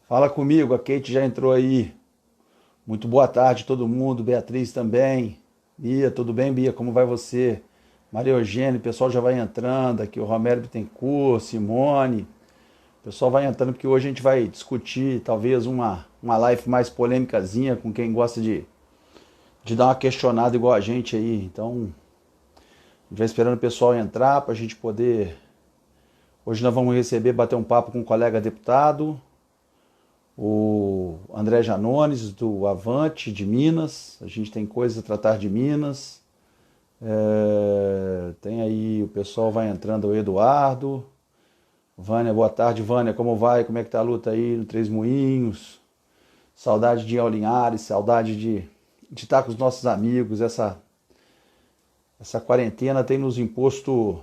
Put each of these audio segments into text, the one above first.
Fala comigo, a Kate já entrou aí. Muito boa tarde todo mundo, Beatriz também. Bia, tudo bem, Bia? Como vai você? Maria Eugênia, o pessoal já vai entrando aqui, o Romero Bittencourt, Simone. O pessoal vai entrando porque hoje a gente vai discutir talvez uma live mais polêmicazinha com quem gosta de dar uma questionada igual a gente aí. Então, a gente vai esperando o pessoal entrar para a gente poder. Hoje nós vamos receber, bater um papo com um colega deputado, o André Janones, do Avante, de Minas. A gente tem coisas a tratar de Minas. Tem aí, o pessoal vai entrando, o Eduardo. Vânia, boa tarde, Vânia, como vai? Como é que tá a luta aí no Três Moinhos? Saudade de ir ao Linhares, saudade de estar com os nossos amigos. Essa quarentena tem nos imposto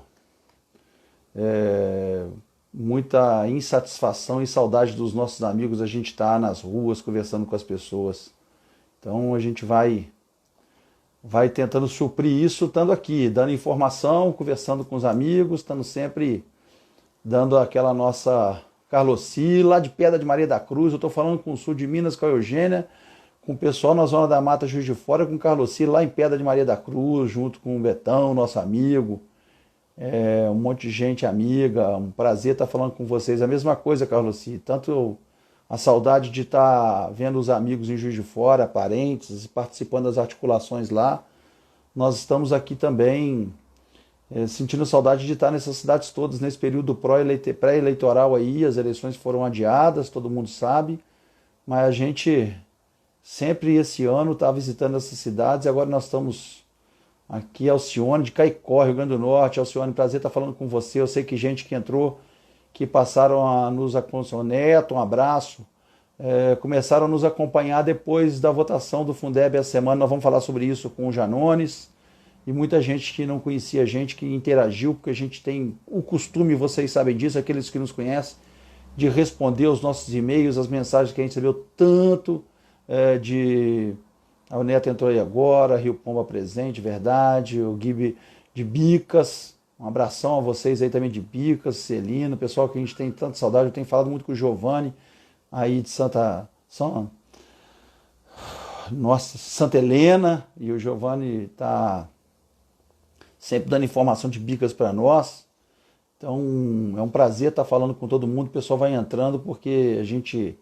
muita insatisfação e saudade dos nossos amigos. A gente está nas ruas conversando com as pessoas. Então a gente vai tentando suprir isso estando aqui, dando informação, conversando com os amigos, estando sempre dando aquela nossa Carloci, lá de Pedra de Maria da Cruz. Eu estou falando com o sul de Minas, com a Eugênia, com o pessoal na Zona da Mata, Juiz de Fora, com o Carloci lá em Pedra de Maria da Cruz, junto com o Betão, nosso amigo. Um monte de gente amiga, um prazer estar falando com vocês. A mesma coisa, Carloci, tanto a saudade de estar vendo os amigos em Juiz de Fora, parentes, participando das articulações lá. Nós estamos aqui também sentindo saudade de estar nessas cidades todas, nesse período pré-eleitoral aí. As eleições foram adiadas, todo mundo sabe, mas a gente sempre esse ano está visitando essas cidades. E agora nós estamos aqui, Alcione, de Caicó, Rio Grande do Norte. Alcione, prazer estar falando com você. Eu sei que gente que entrou, que passaram a nos acompanhar, Neto, um abraço, começaram a nos acompanhar depois da votação do Fundeb essa semana. Nós vamos falar sobre isso com o Janones e muita gente que não conhecia a gente, que interagiu, porque a gente tem o costume, vocês sabem disso, aqueles que nos conhecem, de responder os nossos e-mails, as mensagens que a gente recebeu tanto de... O Neto entrou aí agora, Rio Pomba presente, verdade, o Gibi de Bicas, um abração a vocês aí também de Bicas, Celino, pessoal que a gente tem tanta saudade. Eu tenho falado muito com o Giovanni aí de Santa Helena, e o Giovanni está sempre dando informação de Bicas para nós. Então é um prazer estar falando com todo mundo. O pessoal vai entrando porque a gente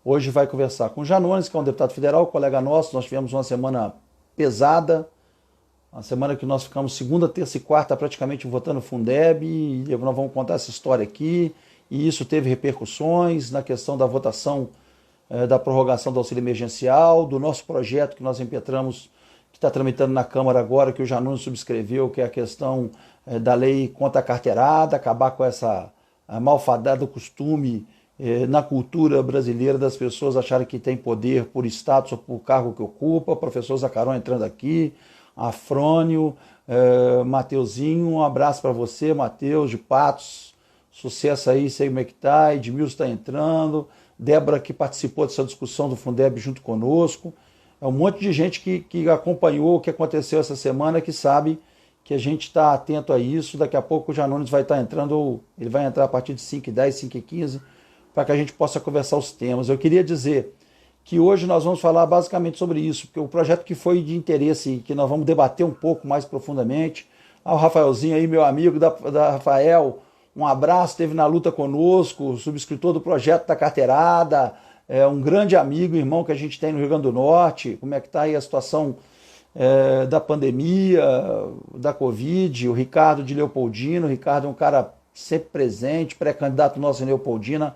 hoje vai conversar com o Janones, que é um deputado federal, colega nosso. Nós tivemos uma semana pesada, uma semana que nós ficamos segunda, terça e quarta praticamente votando Fundeb, e nós vamos contar essa história aqui. E isso teve repercussões na questão da votação da prorrogação do auxílio emergencial, do nosso projeto que nós impetramos, que está tramitando na Câmara agora, que o Janones subscreveu, que é a questão da lei contra a carteirada, acabar com essa malfadada costume na cultura brasileira das pessoas acharem que tem poder por status ou por cargo que ocupa. Professor Zacarão entrando aqui, Afrônio, Mateuzinho, um abraço para você, Mateus de Patos, sucesso aí, sei como é que tá. Edmilson está entrando, Débora, que participou dessa discussão do Fundeb junto conosco. É um monte de gente que acompanhou o que aconteceu essa semana, que sabe que a gente está atento a isso. Daqui a pouco o Janones vai estar entrando, ele vai entrar a partir de 5h10, 5h15, para que a gente possa conversar os temas. Eu queria dizer que hoje nós vamos falar basicamente sobre isso, porque o projeto que foi de interesse, que nós vamos debater um pouco mais profundamente. O Rafaelzinho aí, meu amigo da Rafael, um abraço, esteve na luta conosco, subscritor do projeto da carteirada, um grande amigo, irmão que a gente tem no Rio Grande do Norte. Como é que está aí a situação da pandemia, da Covid? O Ricardo de Leopoldina. O Ricardo é um cara sempre presente, pré-candidato nosso em Leopoldina,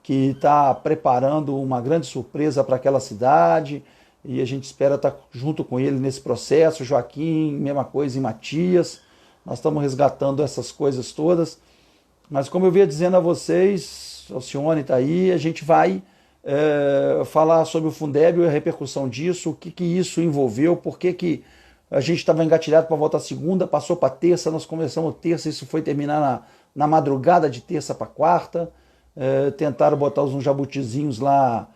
que está preparando uma grande surpresa para aquela cidade, e a gente espera estar junto com ele nesse processo. Joaquim, mesma coisa em Matias. Nós estamos resgatando essas coisas todas. Mas como eu vinha dizendo a vocês, o Alcione está aí, a gente vai falar sobre o Fundeb e a repercussão disso, o que isso envolveu, por que a gente estava engatilhado para voltar segunda, passou para terça, nós começamos terça, isso foi terminar na madrugada de terça para quarta. Tentaram botar uns jabutizinhos lá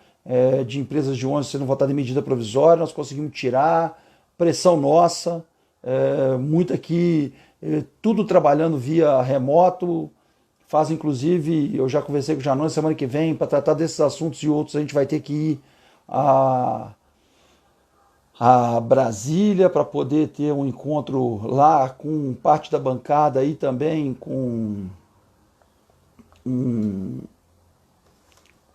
de empresas de ônibus sendo votadas em medida provisória, nós conseguimos tirar, pressão nossa, muito aqui, tudo trabalhando via remoto, faz inclusive, eu já conversei com o Janone semana que vem, para tratar desses assuntos e outros a gente vai ter que ir a Brasília para poder ter um encontro lá com parte da bancada e também com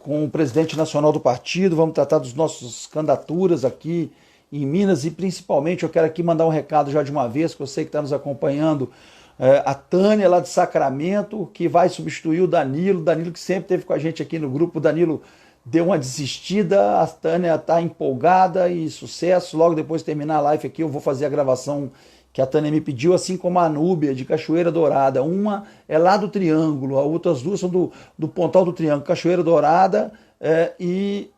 o presidente nacional do partido. Vamos tratar das nossas candidaturas aqui em Minas e principalmente eu quero aqui mandar um recado já de uma vez, que eu sei que está nos acompanhando, a Tânia lá de Sacramento, que vai substituir o Danilo que sempre esteve com a gente aqui no grupo. O Danilo deu uma desistida, a Tânia está empolgada e sucesso. Logo depois de terminar a live aqui, eu vou fazer a gravação que a Tânia me pediu, assim como a Núbia, de Cachoeira Dourada. Uma é lá do Triângulo, as outras duas são do Pontal do Triângulo, Cachoeira Dourada e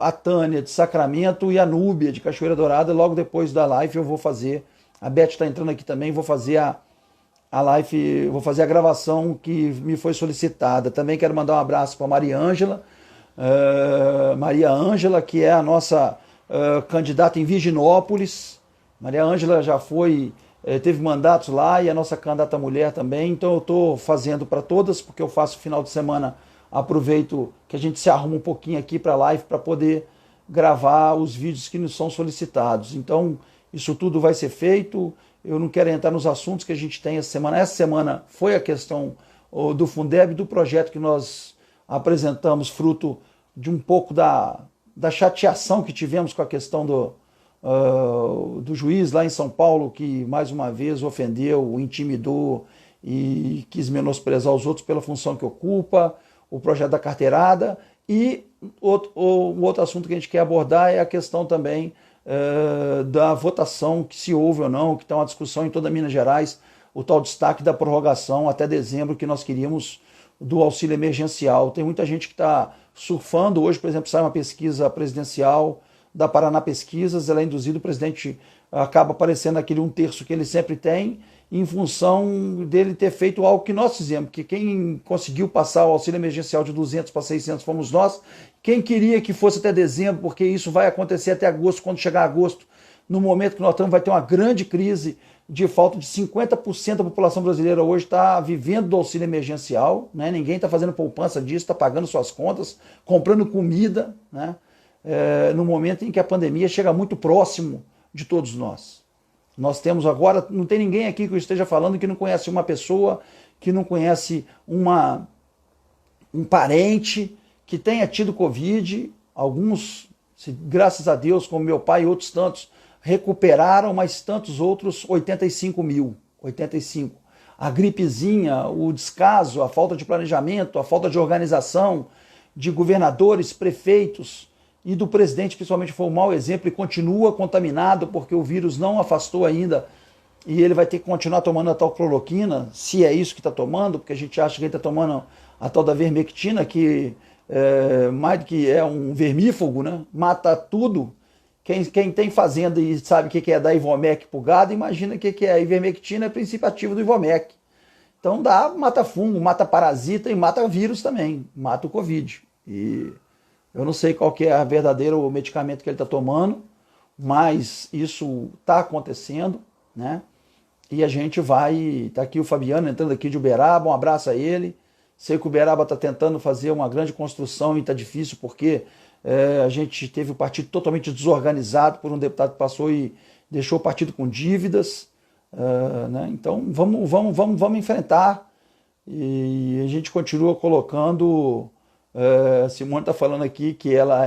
a Tânia de Sacramento e a Núbia de Cachoeira Dourada. Logo depois da live eu vou fazer, a Beth está entrando aqui também, vou fazer a live, vou fazer a gravação que me foi solicitada. Também quero mandar um abraço para Maria Ângela, que é a nossa candidata em Virginópolis. Maria Ângela já teve mandatos lá e a nossa candidata mulher também. Então eu estou fazendo para todas, porque eu faço final de semana, aproveito que a gente se arruma um pouquinho aqui para a live para poder gravar os vídeos que nos são solicitados. Então isso tudo vai ser feito. Eu não quero entrar nos assuntos que a gente tem essa semana. Essa semana foi a questão do Fundeb, do projeto que nós apresentamos, fruto de um pouco da chateação que tivemos com a questão do juiz lá em São Paulo, que mais uma vez ofendeu, intimidou e quis menosprezar os outros pela função que ocupa, o projeto da carteirada. E o outro assunto que a gente quer abordar é a questão também da votação, que se houve ou não, que está uma discussão em toda Minas Gerais, o tal destaque da prorrogação até dezembro que nós queríamos do auxílio emergencial. Tem muita gente que está surfando. Hoje, por exemplo, sai uma pesquisa presidencial da Paraná Pesquisas, ela é induzida, o presidente acaba aparecendo aquele 1/3 que ele sempre tem, em função dele ter feito algo que nós fizemos, que quem conseguiu passar o auxílio emergencial de 200 para 600 fomos nós. Quem queria que fosse até dezembro, porque isso vai acontecer até agosto. Quando chegar agosto, no momento que nós estamos, vai ter uma grande crise de falta de 50% da população brasileira hoje está vivendo do auxílio emergencial, né? Ninguém está fazendo poupança disso, está pagando suas contas, comprando comida, né? No momento em que a pandemia chega muito próximo de todos nós. Nós temos agora, não tem ninguém aqui que eu esteja falando que não conhece uma pessoa, que não conhece um parente que tenha tido Covid. Alguns, graças a Deus, como meu pai e outros tantos, recuperaram, mas tantos outros, 85 mil. A gripezinha, o descaso, a falta de planejamento, a falta de organização de governadores, prefeitos e do presidente, principalmente, foi um mau exemplo e continua contaminado porque o vírus não afastou ainda e ele vai ter que continuar tomando a tal cloroquina, se é isso que está tomando, porque a gente acha que ele está tomando a tal da vermectina, que mais do que é um vermífugo, né? Mata tudo. Quem tem fazenda e sabe o que é dar Ivomec pro gado, imagina o que é. A ivermectina é princípio ativo do Ivomec. Então mata fungo, mata parasita e mata vírus também, mata o Covid. E eu não sei qual que é o verdadeiro medicamento que ele está tomando, mas isso está acontecendo, né? E a gente vai... Tá aqui o Fabiano entrando aqui de Uberaba, um abraço a ele. Sei que o Uberaba está tentando fazer uma grande construção e está difícil porque a gente teve o partido totalmente desorganizado por um deputado que passou e deixou o partido com dívidas, né? Então vamos enfrentar. E a gente continua colocando... A Simone está falando aqui que ela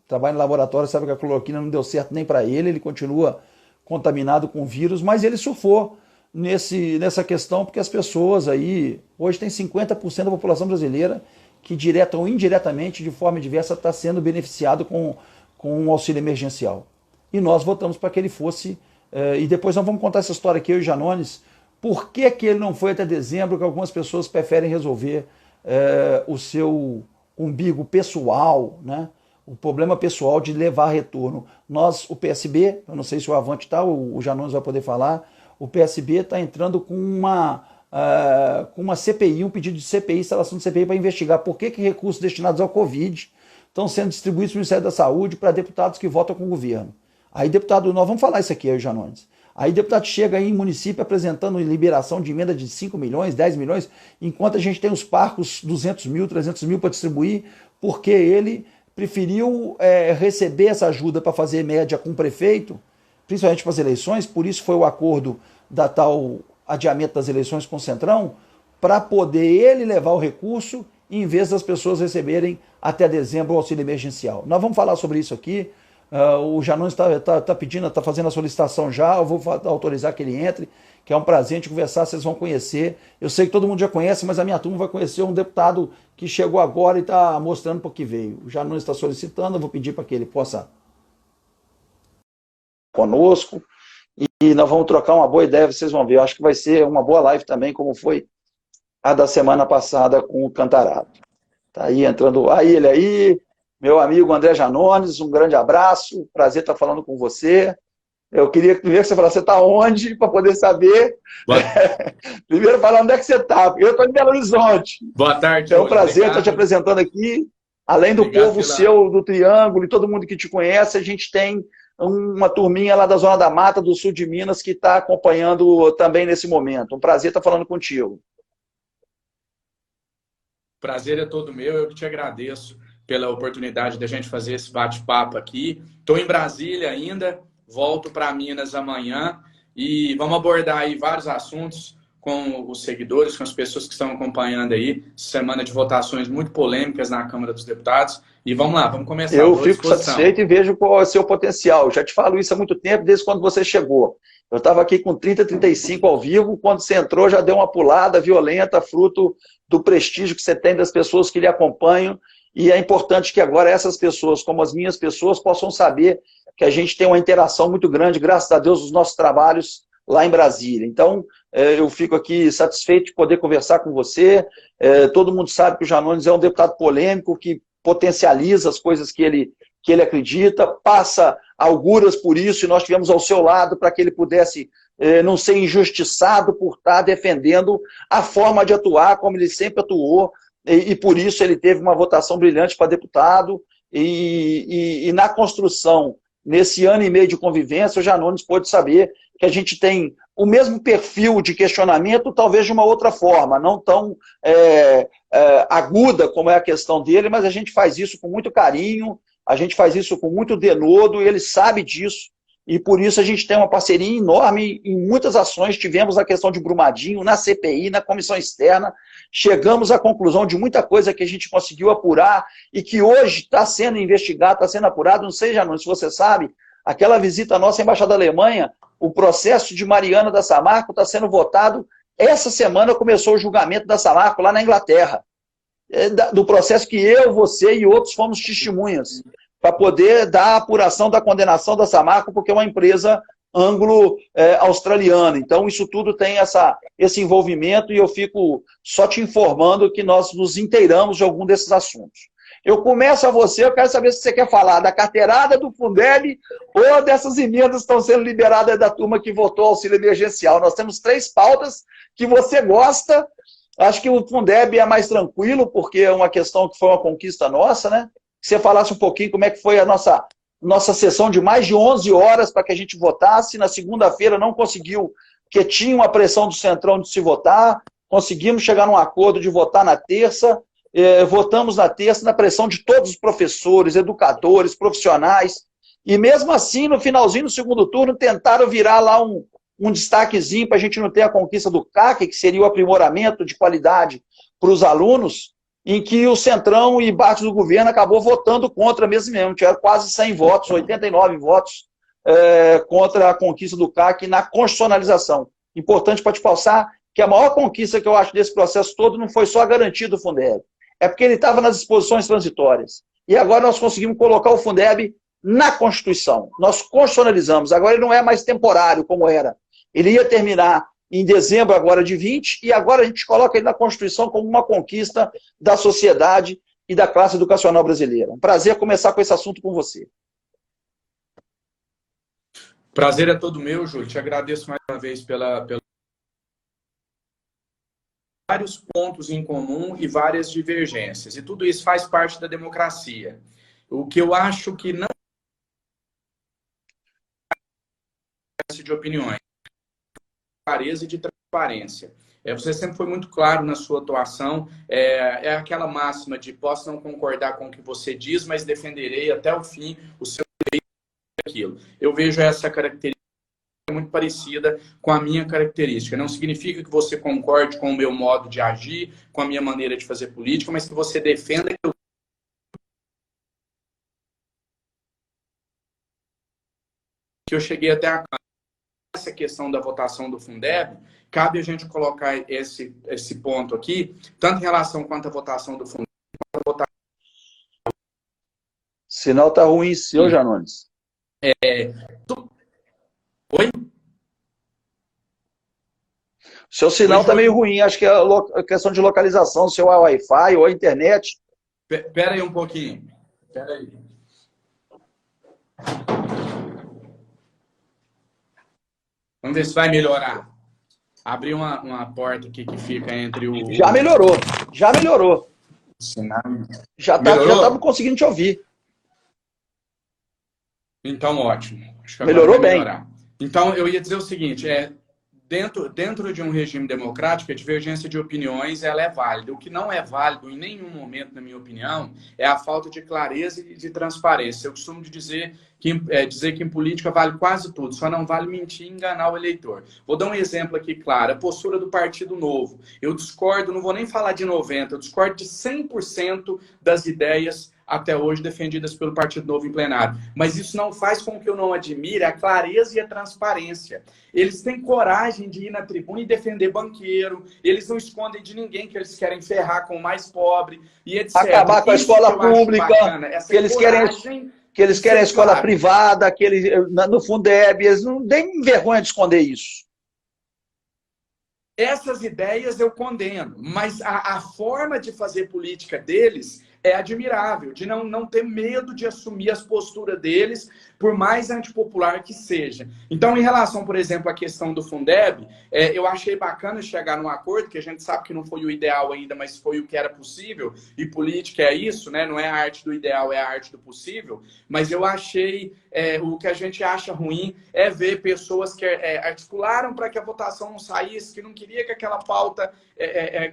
trabalha no laboratório, sabe que a cloroquina não deu certo nem para ele continua contaminado com vírus, mas ele surfou nessa questão porque as pessoas aí, hoje tem 50% da população brasileira que direta ou indiretamente, de forma diversa, está sendo beneficiado com o auxílio emergencial. E nós votamos para que ele fosse, e depois nós vamos contar essa história aqui, eu e Janones, por que ele não foi até dezembro, que algumas pessoas preferem resolver o seu umbigo pessoal, né? O problema pessoal de levar retorno. Nós, o PSB, eu não sei se o Avante está, o Janones vai poder falar, o PSB está entrando com uma CPI, um pedido de CPI, instalação de CPI para investigar por que recursos destinados ao Covid estão sendo distribuídos no Ministério da Saúde para deputados que votam com o governo. Aí, deputado, nós vamos falar isso aqui, eu e o Janones. Aí o deputado chega aí em município apresentando liberação de emenda de 5 milhões, 10 milhões, enquanto a gente tem os parcos 200 mil, 300 mil para distribuir, porque ele preferiu receber essa ajuda para fazer média com o prefeito, principalmente para as eleições, por isso foi o acordo da tal adiamento das eleições com o Centrão, para poder ele levar o recurso em vez das pessoas receberem até dezembro o auxílio emergencial. Nós vamos falar sobre isso aqui. O Janones está pedindo, está fazendo a solicitação já, eu vou autorizar que ele entre, que é um prazer a gente conversar, vocês vão conhecer. Eu sei que todo mundo já conhece, mas a minha turma vai conhecer um deputado que chegou agora e está mostrando para o que veio. O Janones está solicitando, eu vou pedir para que ele possa conosco e nós vamos trocar uma boa ideia, vocês vão ver. Eu acho que vai ser uma boa live também, como foi a da semana passada com o Cantarado. Tá aí entrando, aí ele aí, meu amigo André Janones, um grande abraço, prazer estar falando com você. Eu queria primeiro que você falasse, você está onde, para poder saber. Primeiro falar onde é que você está, porque eu estou em Belo Horizonte. Boa tarde, é um prazer obrigado. estar te apresentando aqui. Além do Obrigado povo seu, do Triângulo e todo mundo que te conhece, a gente tem uma turminha lá da Zona da Mata, do sul de Minas, que está acompanhando também nesse momento. Um prazer estar falando contigo. Prazer é todo meu, eu que te agradeço pela oportunidade da gente fazer esse bate-papo aqui. Estou em Brasília ainda, volto para Minas amanhã e vamos abordar aí vários assuntos com os seguidores, com as pessoas que estão acompanhando aí. Semana de votações muito polêmicas na Câmara dos Deputados. E vamos lá, vamos começar. Eu fico satisfeito e vejo qual é o seu potencial. Eu já te falo isso há muito tempo, desde quando você chegou. Eu estava aqui com 30, 35 ao vivo, quando você entrou já deu uma pulada violenta, fruto do prestígio que você tem das pessoas que lhe acompanham, e é importante que agora essas pessoas, como as minhas pessoas, possam saber que a gente tem uma interação muito grande, graças a Deus, nos nossos trabalhos lá em Brasília. Então, eu fico aqui satisfeito de poder conversar com você. Todo mundo sabe que o Janones é um deputado polêmico, que potencializa as coisas que ele acredita, passa auguras por isso, e nós estivemos ao seu lado para que ele pudesse não ser injustiçado por estar defendendo a forma de atuar, como ele sempre atuou, e por isso ele teve uma votação brilhante para deputado, e na construção, nesse ano e meio de convivência, o Janones pôde saber que a gente tem o mesmo perfil de questionamento, talvez de uma outra forma, não tão aguda como é a questão dele, mas a gente faz isso com muito carinho, a gente faz isso com muito denodo, e ele sabe disso, e por isso a gente tem uma parceria enorme em muitas ações. Tivemos a questão de Brumadinho, na CPI, na comissão externa, chegamos à conclusão de muita coisa que a gente conseguiu apurar e que hoje está sendo investigado, está sendo apurado. Não sei, Janone, se você sabe, aquela visita à nossa embaixada da Alemanha, o processo de Mariana da Samarco está sendo votado. Essa semana começou o julgamento da Samarco lá na Inglaterra, do processo que eu, você e outros fomos testemunhas, para poder dar a apuração da condenação da Samarco, porque é uma empresa anglo-australiana. Então, isso tudo tem esse envolvimento, e eu fico só te informando que nós nos inteiramos de algum desses assuntos. Eu começo a você, eu quero saber se você quer falar da carteirada do Fundeb ou dessas emendas que estão sendo liberadas da turma que votou auxílio emergencial. Nós temos 3 pautas que você gosta. Acho que o Fundeb é mais tranquilo, porque é uma questão que foi uma conquista nossa, né? Que você falasse um pouquinho como é que foi a nossa sessão de mais de 11 horas para que a gente votasse. Na segunda-feira não conseguiu, porque tinha uma pressão do Centrão de se votar. Conseguimos chegar num acordo de votar na terça. Votamos na terça na pressão de todos os professores, educadores, profissionais. E mesmo assim, no finalzinho do segundo turno, tentaram virar lá um destaquezinho para a gente não ter a conquista do CAC, que seria o aprimoramento de qualidade para os alunos, em que o Centrão e parte do governo acabou votando contra mesmo. Tiveram quase 100 votos, 89 votos contra a conquista do CAC na constitucionalização. Importante para te passar que a maior conquista que eu acho desse processo todo não foi só a garantia do Fundeb, é porque ele estava nas disposições transitórias. E agora nós conseguimos colocar o Fundeb na Constituição. Nós constitucionalizamos. Agora ele não é mais temporário como era. Ele ia terminar em dezembro agora de 20, e agora a gente coloca ele na Constituição como uma conquista da sociedade e da classe educacional brasileira. Um prazer começar com esse assunto com você. Prazer é todo meu, Júlio. Te agradeço mais uma vez pela vários pontos em comum e várias divergências. E tudo isso faz parte da democracia. O que eu acho que não é de opiniões. clareza e de transparência. Você sempre foi muito claro na sua atuação, é aquela máxima de posso não concordar com o que você diz, mas defenderei até o fim o seu aquilo. Eu vejo essa característica muito parecida com a minha característica. Não significa que você concorde com o meu modo de agir, com a minha maneira de fazer política, mas que você defenda que eu cheguei até a essa questão da votação do Fundeb, cabe a gente colocar esse ponto aqui, tanto em relação quanto à votação do Fundeb, quanto à votação... Sinal tá ruim, seu, Janones. Oi? Seu sinal tá meio ruim, acho que é a questão de localização, seu é Wi-Fi ou a internet. Pera aí um pouquinho. Pera aí. Vamos ver se vai melhorar. Abri uma porta aqui que fica entre o... Já melhorou, já melhorou. Sinal. Já estamos conseguindo te ouvir. Então, ótimo. Acho que melhorou vai bem. Melhorar. Então, eu ia dizer o seguinte, dentro de um regime democrático, a divergência de opiniões ela é válida. O que não é válido em nenhum momento, na minha opinião, é a falta de clareza e de transparência. Eu costumo dizer que em política vale quase tudo, só não vale mentir e enganar o eleitor. Vou dar um exemplo aqui claro, a postura do Partido Novo. Eu discordo, não vou nem falar de 90%, eu discordo de 100% das ideias até hoje defendidas pelo Partido Novo em plenário. Mas isso não faz com que eu não admire a clareza e a transparência. Eles têm coragem de ir na tribuna e defender banqueiro, eles não escondem de ninguém que eles querem ferrar com o mais pobre, e etc. Acabar com a escola pública, que eles querem a escola privada, que eles, no Fundeb, eles não têm vergonha de esconder isso. Essas ideias eu condeno, mas a forma de fazer política deles é admirável, de não ter medo de assumir as posturas deles, por mais antipopular que seja. Então, em relação, por exemplo, à questão do Fundeb, eu achei bacana chegar num acordo, que a gente sabe que não foi o ideal ainda, mas foi o que era possível, e política é isso, né? Não é a arte do ideal, é a arte do possível, mas eu achei, o que a gente acha ruim é ver pessoas que articularam para que a votação não saísse, que não queria que aquela pauta,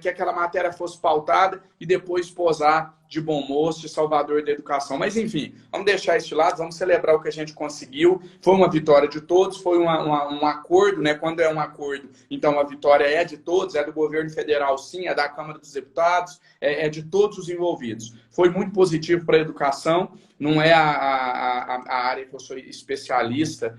que aquela matéria fosse pautada, e depois posar de bom moço, de salvador da educação. Mas, enfim, vamos deixar isso de lado, vamos celebrar o que a gente conseguiu. Foi uma vitória de todos, foi um acordo, né? Quando é um acordo, então a vitória é de todos, é do governo federal, sim, é da Câmara dos Deputados, é de todos os envolvidos. Foi muito positivo para a educação, não é a área que eu sou especialista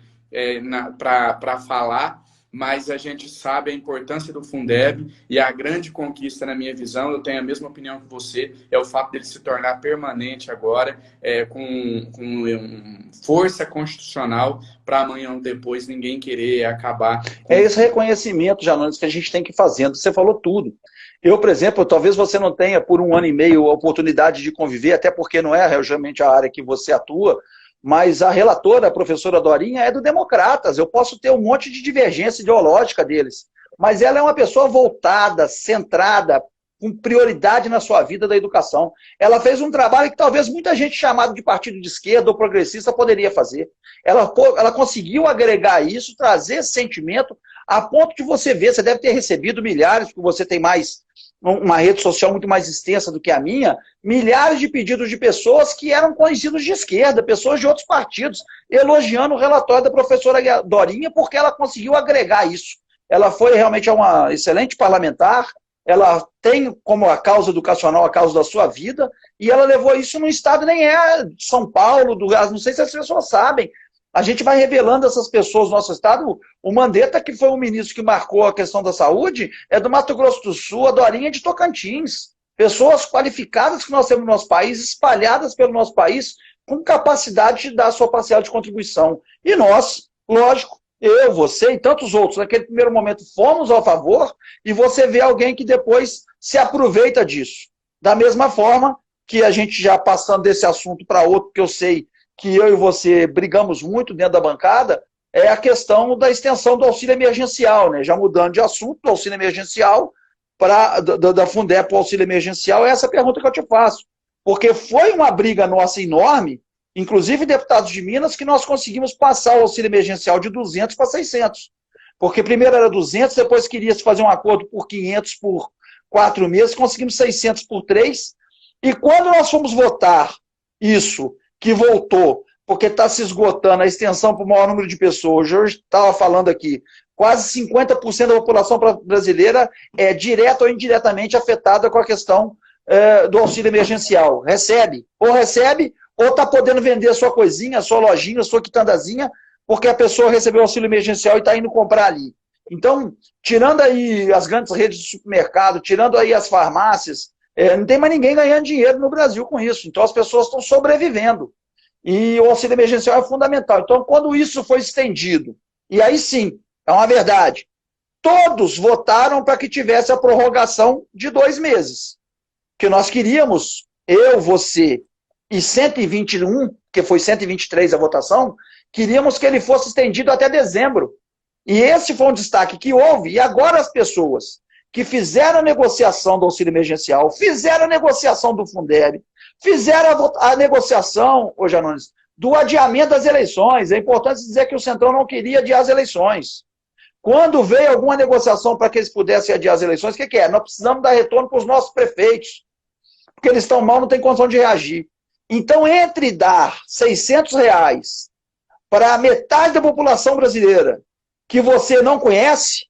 para falar, mas a gente sabe a importância do Fundeb e a grande conquista, na minha visão, eu tenho a mesma opinião que você, é o fato dele se tornar permanente agora, com força constitucional, para amanhã ou depois ninguém querer acabar. É esse reconhecimento, Janones, que a gente tem que ir fazendo. Você falou tudo. Eu, por exemplo, talvez você não tenha por 1 ano e meio a oportunidade de conviver, até porque não é realmente a área que você atua, mas a relatora, a professora Dorinha, é do Democratas. Eu posso ter um monte de divergência ideológica deles, mas ela é uma pessoa voltada, centrada, com prioridade na sua vida da educação. Ela fez um trabalho que talvez muita gente chamada de partido de esquerda ou progressista poderia fazer. Ela conseguiu agregar isso, trazer esse sentimento, a ponto de você ver, você deve ter recebido milhares, porque você tem uma rede social muito mais extensa do que a minha, milhares de pedidos de pessoas que eram conhecidos de esquerda, pessoas de outros partidos, elogiando o relatório da professora Dorinha, porque ela conseguiu agregar isso. Ela foi realmente uma excelente parlamentar, ela tem como a causa educacional a causa da sua vida, e ela levou isso num estado, nem é de São Paulo, não sei se as pessoas sabem. A gente vai revelando essas pessoas no nosso estado. O Mandetta, que foi o ministro que marcou a questão da saúde, é do Mato Grosso do Sul, a Dorinha é de Tocantins. Pessoas qualificadas que nós temos no nosso país, espalhadas pelo nosso país, com capacidade de dar a sua parcela de contribuição. E nós, lógico, eu, você e tantos outros, naquele primeiro momento fomos ao favor, e você vê alguém que depois se aproveita disso. Da mesma forma que a gente já passando desse assunto para outro, que eu sei que eu e você brigamos muito dentro da bancada, é a questão da extensão do auxílio emergencial, né? Já mudando de assunto, do auxílio emergencial, da Fundeb para o auxílio emergencial, é essa pergunta que eu te faço. Porque foi uma briga nossa enorme, inclusive deputados de Minas, que nós conseguimos passar o auxílio emergencial de 200 para 600. Porque primeiro era 200, depois queria se fazer um acordo por 500 por 4 meses, conseguimos 600 por 3. E quando nós fomos votar isso, que voltou, porque está se esgotando a extensão para o maior número de pessoas, hoje estava falando aqui, quase 50% da população brasileira é direta ou indiretamente afetada com a questão do auxílio emergencial. Recebe ou está podendo vender a sua coisinha, a sua lojinha, a sua quitandazinha, porque a pessoa recebeu o auxílio emergencial e está indo comprar ali. Então, tirando aí as grandes redes de supermercado, tirando aí as farmácias, não tem mais ninguém ganhando dinheiro no Brasil com isso. Então, as pessoas estão sobrevivendo. E o auxílio emergencial é fundamental. Então, quando isso foi estendido, e aí sim, é uma verdade, todos votaram para que tivesse a prorrogação de 2 meses. Que nós queríamos, eu, você e 121, que foi 123 a votação, queríamos que ele fosse estendido até dezembro. E esse foi um destaque que houve. E agora as pessoas que fizeram a negociação do auxílio emergencial, fizeram a negociação do Fundeb, fizeram a negociação, ô Janones, do adiamento das eleições. É importante dizer que o Centrão não queria adiar as eleições. Quando veio alguma negociação para que eles pudessem adiar as eleições, o que é? Nós precisamos dar retorno para os nossos prefeitos, porque eles estão mal, não têm condição de reagir. Então, entre dar R$600 para a metade da população brasileira que você não conhece,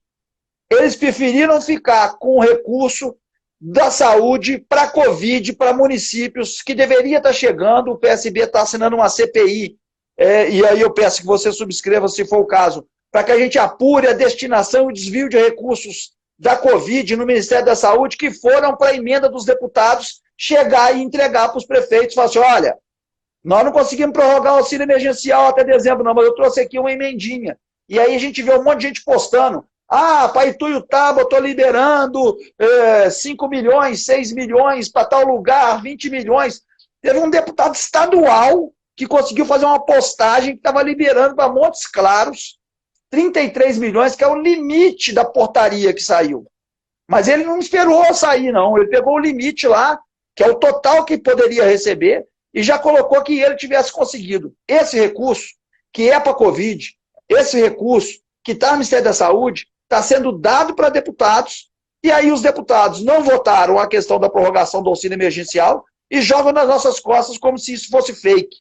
eles preferiram ficar com o recurso da saúde para a Covid, para municípios que deveria estar chegando. O PSB está assinando uma CPI, e aí eu peço que você subscreva, se for o caso, para que a gente apure a destinação e o desvio de recursos da Covid no Ministério da Saúde, que foram para a emenda dos deputados chegar e entregar para os prefeitos. Falar assim, olha, nós não conseguimos prorrogar o auxílio emergencial até dezembro, não, mas eu trouxe aqui uma emendinha. E aí a gente vê um monte de gente postando. Para Ituiutaba eu estou liberando 5 milhões, 6 milhões, para tal lugar, 20 milhões. Teve um deputado estadual que conseguiu fazer uma postagem que estava liberando para Montes Claros 33 milhões, que é o limite da portaria que saiu. Mas ele não esperou sair, não. Ele pegou o limite lá, que é o total que poderia receber, e já colocou que ele tivesse conseguido. Esse recurso, que é para a Covid, esse recurso que está no Ministério da Saúde, está sendo dado para deputados, e aí os deputados não votaram a questão da prorrogação do auxílio emergencial e jogam nas nossas costas como se isso fosse fake.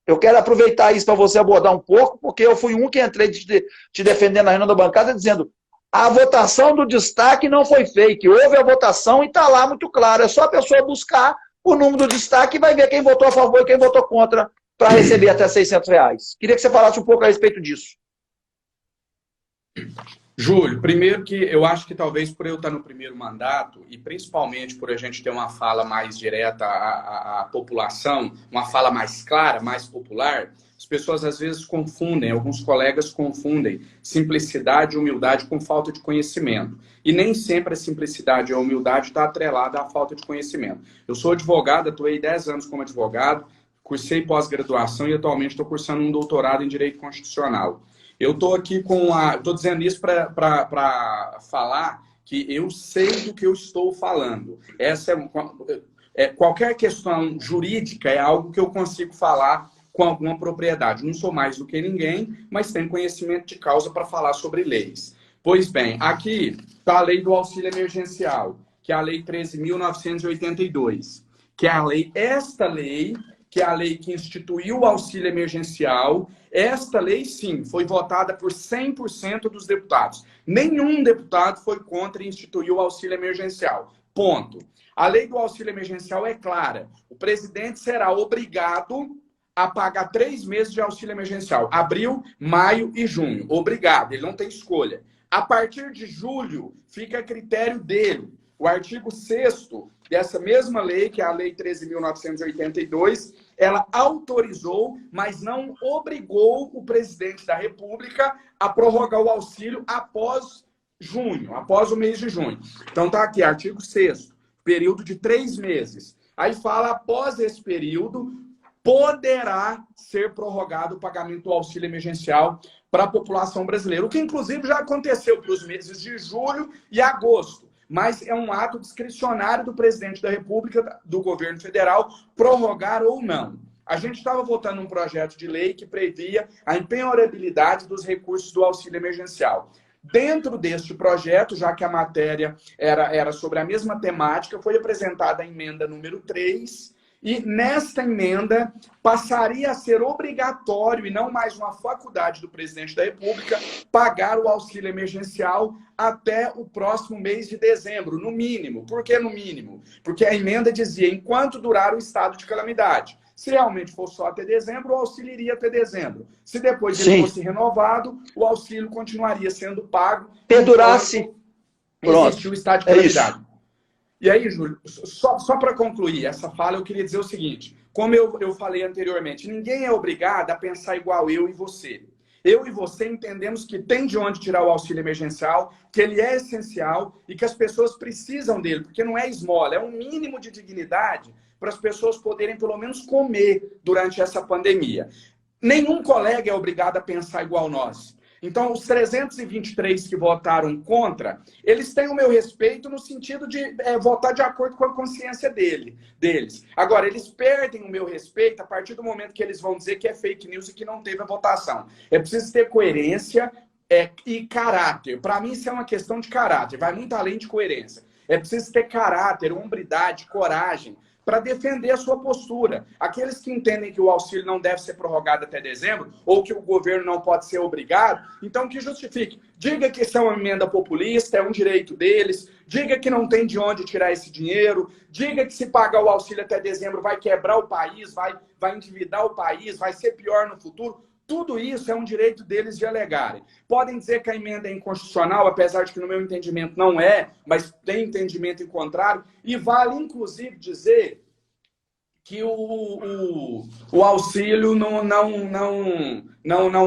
Eu quero aproveitar isso para você abordar um pouco, porque eu fui um que entrei te defendendo na reunião da bancada, dizendo a votação do destaque não foi fake, houve a votação e está lá muito claro, é só a pessoa buscar o número do destaque e vai ver quem votou a favor e quem votou contra para receber até R$600. Queria que você falasse um pouco a respeito disso. Júlio, primeiro que eu acho que talvez por eu estar no primeiro mandato e principalmente por a gente ter uma fala mais direta à população, uma fala mais clara, mais popular, as pessoas às vezes confundem, alguns colegas confundem simplicidade e humildade com falta de conhecimento. E nem sempre a simplicidade e a humildade está atrelada à falta de conhecimento. Eu sou advogado, atuei 10 anos como advogado, cursei pós-graduação e atualmente estou cursando um doutorado em Direito Constitucional. Eu estou aqui estou dizendo isso para falar que eu sei do que eu estou falando. Qualquer questão jurídica é algo que eu consigo falar com alguma propriedade. Não sou mais do que ninguém, mas tenho conhecimento de causa para falar sobre leis. Pois bem, aqui está a lei do auxílio emergencial, que é a lei 13.982, que é esta lei, que é a lei que instituiu o auxílio emergencial. Esta lei, sim, foi votada por 100% dos deputados. Nenhum deputado foi contra e instituiu o auxílio emergencial. Ponto. A lei do auxílio emergencial é clara. O presidente será obrigado a pagar 3 meses de auxílio emergencial. Abril, maio e junho. Obrigado, ele não tem escolha. A partir de julho, fica a critério dele. O artigo 6º dessa mesma lei, que é a Lei 13.982, ela autorizou, mas não obrigou o presidente da República a prorrogar o auxílio após junho, após o mês de junho. Então está aqui, artigo 6º, período de 3 meses. Aí fala, após esse período, poderá ser prorrogado o pagamento do auxílio emergencial para a população brasileira, o que inclusive já aconteceu para os meses de julho e agosto. Mas é um ato discricionário do presidente da República, do governo federal, prorrogar ou não. A gente estava votando um projeto de lei que previa a impenhorabilidade dos recursos do auxílio emergencial. Dentro deste projeto, já que a matéria era sobre a mesma temática, foi apresentada a emenda número 3, e nesta emenda passaria a ser obrigatório, e não mais uma faculdade do presidente da República, pagar o auxílio emergencial até o próximo mês de dezembro, no mínimo. Por que no mínimo? Porque a emenda dizia, enquanto durar o estado de calamidade. Se realmente for só até dezembro, o auxílio iria até dezembro. Se depois ele fosse renovado, o auxílio continuaria sendo pago. Perdurasse. Existiu o estado de calamidade. E aí, Júlio, só para concluir essa fala, eu queria dizer o seguinte. Como eu falei anteriormente, ninguém é obrigado a pensar igual eu e você. Eu e você entendemos que tem de onde tirar o auxílio emergencial, que ele é essencial e que as pessoas precisam dele, porque não é esmola, é um mínimo de dignidade para as pessoas poderem pelo menos comer durante essa pandemia. Nenhum colega é obrigado a pensar igual nós. Então, os 323 que votaram contra, eles têm o meu respeito no sentido de votar de acordo com a consciência deles. Agora, eles perdem o meu respeito a partir do momento que eles vão dizer que é fake news e que não teve a votação. É preciso ter coerência e caráter. Para mim, isso é uma questão de caráter, vai muito além de coerência. É preciso ter caráter, hombridade, coragem, para defender a sua postura. Aqueles que entendem que o auxílio não deve ser prorrogado até dezembro, ou que o governo não pode ser obrigado, então que justifique. Diga que isso é uma emenda populista, é um direito deles, diga que não tem de onde tirar esse dinheiro, diga que se pagar o auxílio até dezembro vai quebrar o país, vai endividar o país, vai ser pior no futuro. Tudo isso é um direito deles de alegarem. Podem dizer que a emenda é inconstitucional, apesar de que no meu entendimento não é, mas tem entendimento em contrário, e vale inclusive dizer que o auxílio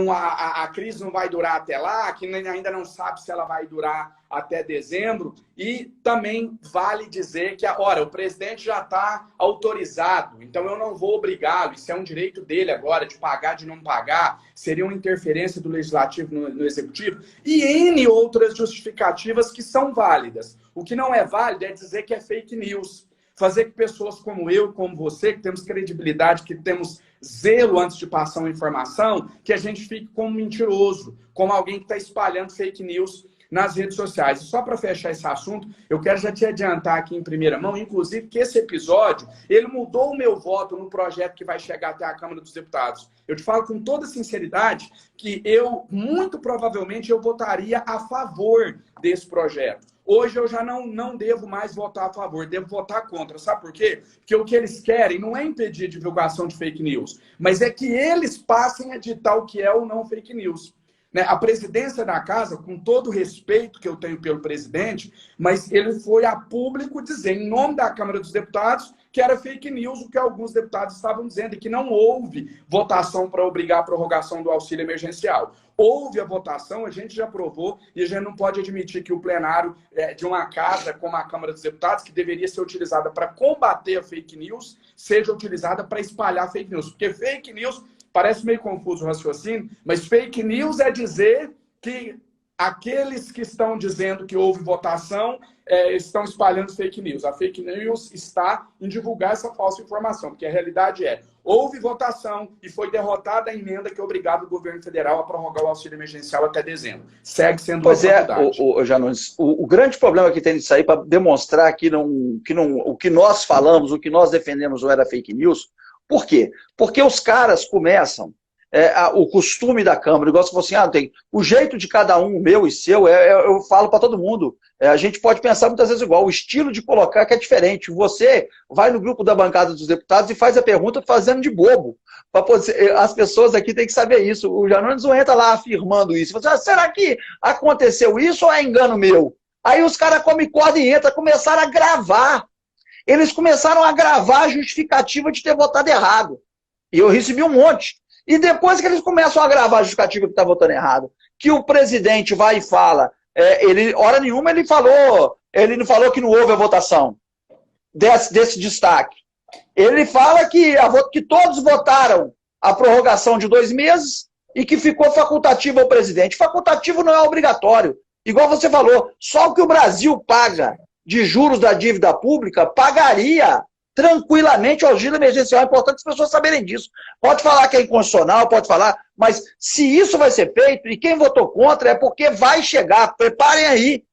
a crise não vai durar até lá, que ainda não sabe se ela vai durar até dezembro, e também vale dizer que, ora, o presidente já está autorizado, então eu não vou obrigá-lo, isso é um direito dele agora, de pagar, de não pagar, seria uma interferência do legislativo no executivo, e N outras justificativas que são válidas. O que não é válido é dizer que é fake news, fazer que pessoas como eu, como você, que temos credibilidade, que temos zelo antes de passar uma informação, que a gente fique como mentiroso, como alguém que está espalhando fake news nas redes sociais. E só para fechar esse assunto, eu quero já te adiantar aqui em primeira mão, inclusive, que esse episódio, ele mudou o meu voto no projeto que vai chegar até a Câmara dos Deputados. Eu te falo com toda sinceridade que muito provavelmente, eu votaria a favor desse projeto. Hoje eu já não devo mais votar a favor, devo votar contra. Sabe por quê? Porque o que eles querem não é impedir a divulgação de fake news, mas é que eles passem a ditar o que é ou não fake news. A presidência da casa, com todo o respeito que eu tenho pelo presidente, mas ele foi a público dizer, em nome da Câmara dos Deputados, que era fake news o que alguns deputados estavam dizendo, e que não houve votação para obrigar a prorrogação do auxílio emergencial. Houve a votação, a gente já aprovou, e a gente não pode admitir que o plenário de uma casa como a Câmara dos Deputados, que deveria ser utilizada para combater a fake news, seja utilizada para espalhar fake news. Porque fake news, parece meio confuso o raciocínio, mas fake news é dizer que aqueles que estão dizendo que houve votação estão espalhando fake news. A fake news está em divulgar essa falsa informação, porque a realidade houve votação e foi derrotada a emenda que obrigava o governo federal a prorrogar o auxílio emergencial até dezembro. Segue sendo uma faculdade. Janones, o grande problema que tem disso aí, para demonstrar que o que nós falamos, o que nós defendemos não era fake news. Por quê? Porque os caras começam, o costume da Câmara, igual você falou assim, tem o jeito de cada um, meu e seu, eu falo para todo mundo, a gente pode pensar muitas vezes igual, o estilo de colocar que é diferente. Você vai no grupo da bancada dos deputados e faz a pergunta fazendo de bobo. As pessoas aqui têm que saber isso. O Janones não entra lá afirmando isso. Você, será que aconteceu isso ou é engano meu? Aí os caras comem corda e entra, começaram a gravar. Eles começaram a gravar a justificativa de ter votado errado. E eu recebi um monte. E depois que eles começam a gravar a justificativa que está votando errado, que o presidente vai e fala, hora nenhuma ele não falou que não houve a votação desse destaque. Ele fala que todos votaram a prorrogação de 2 meses e que ficou facultativo ao presidente. Facultativo não é obrigatório. Igual você falou, só o que o Brasil paga de juros da dívida pública pagaria tranquilamente o auxílio emergencial. É importante as pessoas saberem disso. Pode falar que é inconstitucional, pode falar, mas se isso vai ser feito, e quem votou contra é porque vai chegar, preparem aí.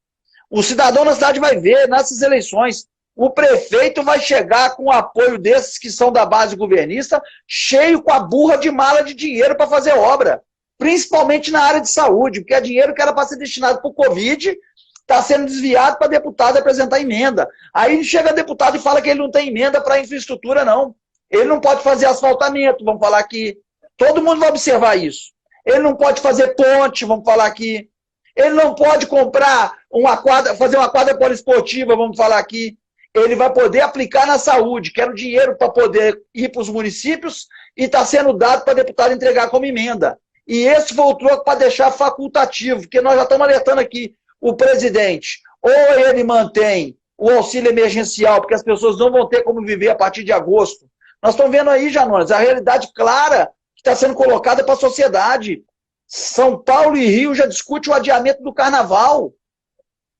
O cidadão na cidade vai ver, nessas eleições, o prefeito vai chegar com o apoio desses que são da base governista, cheio com a burra de mala de dinheiro para fazer obra, principalmente na área de saúde, porque é dinheiro que era para ser destinado para o Covid, está sendo desviado para deputado apresentar emenda. Aí chega deputado e fala que ele não tem emenda para infraestrutura, não. Ele não pode fazer asfaltamento, vamos falar aqui. Todo mundo vai observar isso. Ele não pode fazer ponte, vamos falar aqui. Ele não pode comprar uma quadra, fazer uma quadra poliesportiva, vamos falar aqui. Ele vai poder aplicar na saúde, quero dinheiro para poder ir para os municípios e está sendo dado para deputado entregar como emenda. E esse foi o troco para deixar facultativo, porque nós já estamos alertando aqui. O presidente, ou ele mantém o auxílio emergencial, porque as pessoas não vão ter como viver a partir de agosto. Nós estamos vendo aí, Janones, a realidade clara que está sendo colocada para a sociedade. São Paulo e Rio já discutem o adiamento do carnaval.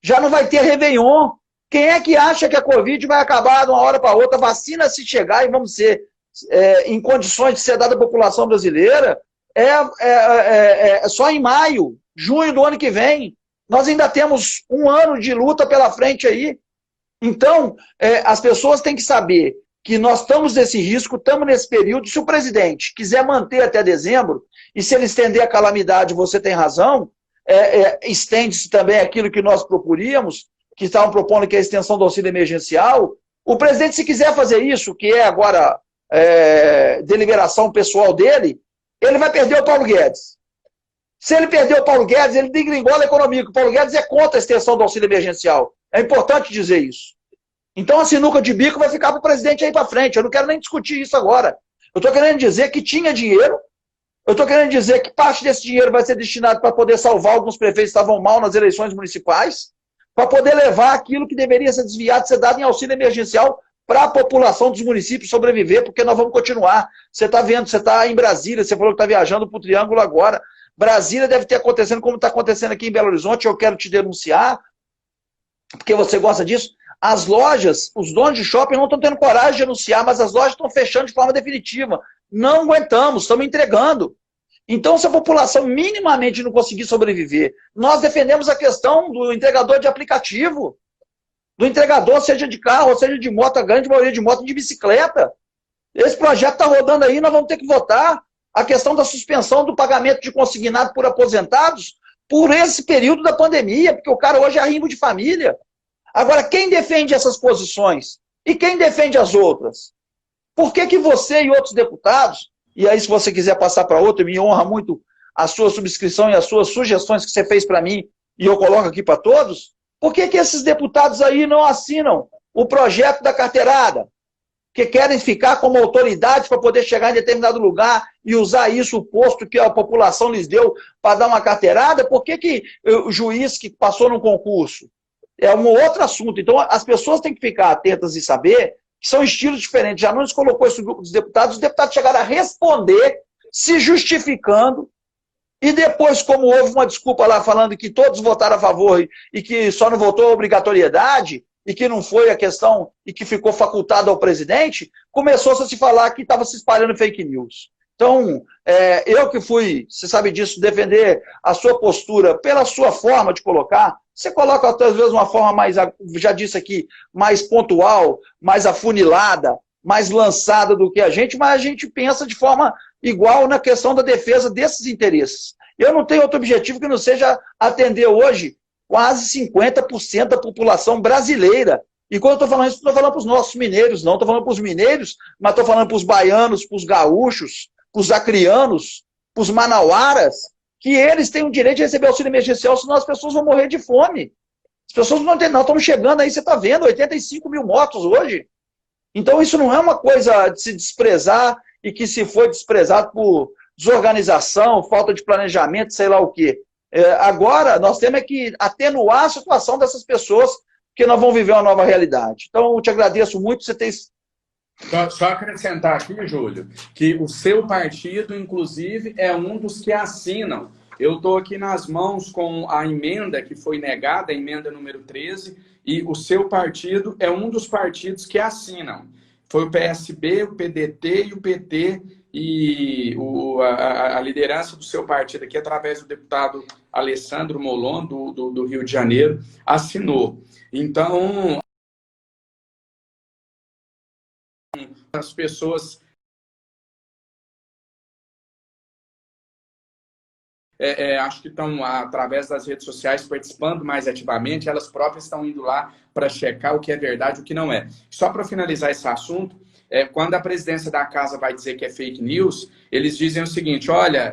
Já não vai ter Réveillon. Quem é que acha que a Covid vai acabar de uma hora para outra? Vacina, se chegar e vamos ser em condições de ser dada à população brasileira, só em maio, junho do ano que vem. Nós ainda temos um ano de luta pela frente aí. Então, as pessoas têm que saber que nós estamos nesse risco, estamos nesse período. Se o presidente quiser manter até dezembro, e se ele estender a calamidade, você tem razão, estende-se também aquilo que nós proporíamos, que estavam propondo, que é a extensão do auxílio emergencial. O presidente, se quiser fazer isso, que é agora deliberação pessoal dele, ele vai perder o Paulo Guedes. Se ele perder o Paulo Guedes, ele degringola a economia, porque o Paulo Guedes é contra a extensão do auxílio emergencial. É importante dizer isso. Então a sinuca de bico vai ficar para o presidente aí para frente. Eu não quero nem discutir isso agora. Eu estou querendo dizer que tinha dinheiro, eu estou querendo dizer que parte desse dinheiro vai ser destinado para poder salvar alguns prefeitos que estavam mal nas eleições municipais, para poder levar aquilo que deveria ser desviado, ser dado em auxílio emergencial para a população dos municípios sobreviver, porque nós vamos continuar. Você está vendo, você está em Brasília, você falou que está viajando para o Triângulo agora. Brasília deve ter acontecendo como está acontecendo aqui em Belo Horizonte. Eu quero te denunciar, porque você gosta disso. As lojas, os donos de shopping não estão tendo coragem de anunciar, mas as lojas estão fechando de forma definitiva. Não aguentamos, estamos entregando. Então, se a população minimamente não conseguir sobreviver, nós defendemos a questão do entregador de aplicativo, do entregador, seja de carro, ou seja de moto, a grande maioria de moto e de bicicleta. Esse projeto está rodando aí, nós vamos ter que votar. A questão da suspensão do pagamento de consignado por aposentados por esse período da pandemia, porque o cara hoje é arrimo de família. Agora, quem defende essas posições? E quem defende as outras? Por que você e outros deputados, e aí se você quiser passar para outro, me honra muito a sua subscrição e as suas sugestões que você fez para mim, e eu coloco aqui para todos, por que esses deputados aí não assinam o projeto da carteirada? Que querem ficar como autoridade para poder chegar em determinado lugar e usar isso, o posto que a população lhes deu para dar uma carteirada? Por que o juiz que passou no concurso? É um outro assunto. Então, as pessoas têm que ficar atentas e saber que são estilos diferentes. Já não nos colocou esse grupo dos deputados, os deputados chegaram a responder, se justificando, e depois, como houve uma desculpa lá falando que todos votaram a favor e que só não votou a obrigatoriedade, e que não foi a questão, e que ficou facultado ao presidente, começou-se a se falar que estava se espalhando fake news. Então, eu que fui, você sabe disso, defender a sua postura pela sua forma de colocar, você coloca às vezes uma forma mais, já disse aqui, mais pontual, mais afunilada, mais lançada do que a gente, mas a gente pensa de forma igual na questão da defesa desses interesses. Eu não tenho outro objetivo que não seja atender hoje quase 50% da população brasileira. E quando eu estou falando isso, não estou falando para os nossos mineiros, não. Estou falando para os mineiros, mas estou falando para os baianos, para os gaúchos, para os acrianos, para os manauaras, que eles têm o direito de receber auxílio emergencial, senão as pessoas vão morrer de fome. As pessoas não entendem, não. Estamos chegando aí, você está vendo, 85 mil mortos hoje. Então isso não é uma coisa de se desprezar e que se foi desprezado por desorganização, falta de planejamento, sei lá o quê. Agora, nós temos que atenuar a situação dessas pessoas, porque nós vamos viver uma nova realidade. Então, eu te agradeço muito por você ter... Só acrescentar aqui, Júlio, que o seu partido, inclusive, é um dos que assinam. Eu estou aqui nas mãos com a emenda que foi negada, a emenda número 13, e o seu partido é um dos partidos que assinam. foi o PSB, o PDT e o PT e a liderança do seu partido aqui, através do deputado Alessandro Molon, do Rio de Janeiro, assinou. Então, as pessoas acho que estão, através das redes sociais, participando mais ativamente, elas próprias estão indo lá para checar o que é verdade e o que não é. Só para finalizar esse assunto, quando a presidência da casa vai dizer que é fake news, eles dizem o seguinte: olha,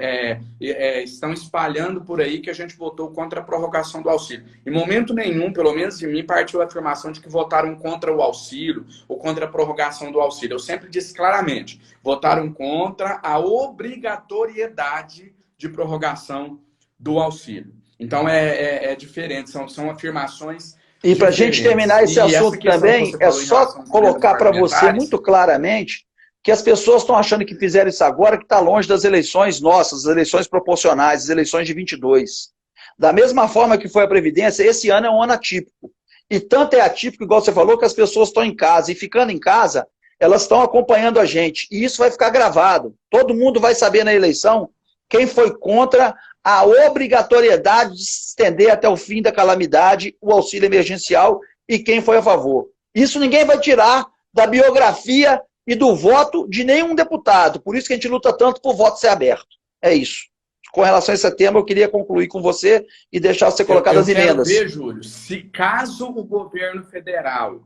estão espalhando por aí que a gente votou contra a prorrogação do auxílio. Em momento nenhum, pelo menos de mim, partiu a afirmação de que votaram contra o auxílio ou contra a prorrogação do auxílio. Eu sempre disse claramente, votaram contra a obrigatoriedade de prorrogação do auxílio. Então, é diferente, são afirmações. E para a gente terminar esse assunto também, é só colocar para você muito claramente que as pessoas estão achando que fizeram isso agora, que está longe das eleições nossas, as eleições proporcionais, as eleições de 22. Da mesma forma que foi a Previdência, esse ano é um ano atípico. E tanto é atípico, igual você falou, que as pessoas estão em casa. E ficando em casa, elas estão acompanhando a gente. E isso vai ficar gravado. Todo mundo vai saber na eleição quem foi contra a obrigatoriedade de se estender até o fim da calamidade o auxílio emergencial e quem foi a favor. Isso ninguém vai tirar da biografia e do voto de nenhum deputado. Por isso que a gente luta tanto por voto ser aberto. É isso. Com relação a esse tema, eu queria concluir com você e deixar você colocar as emendas. Eu quero ver, Júlio, se caso o governo federal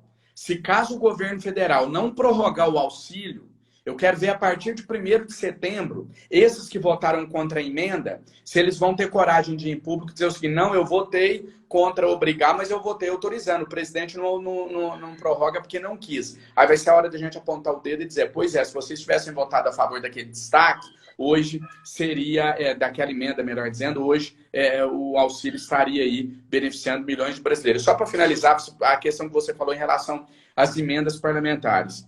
não prorrogar o auxílio, eu quero ver a partir de 1º de setembro, esses que votaram contra a emenda, se eles vão ter coragem de ir em público e dizer o seguinte: não, eu votei contra obrigar, mas eu votei autorizando. O presidente não prorroga porque não quis. Aí vai ser a hora de a gente apontar o dedo e dizer: pois é, se vocês tivessem votado a favor daquele destaque, hoje seria, daquela emenda, melhor dizendo, hoje o auxílio estaria aí beneficiando milhões de brasileiros. Só para finalizar, a questão que você falou em relação às emendas parlamentares.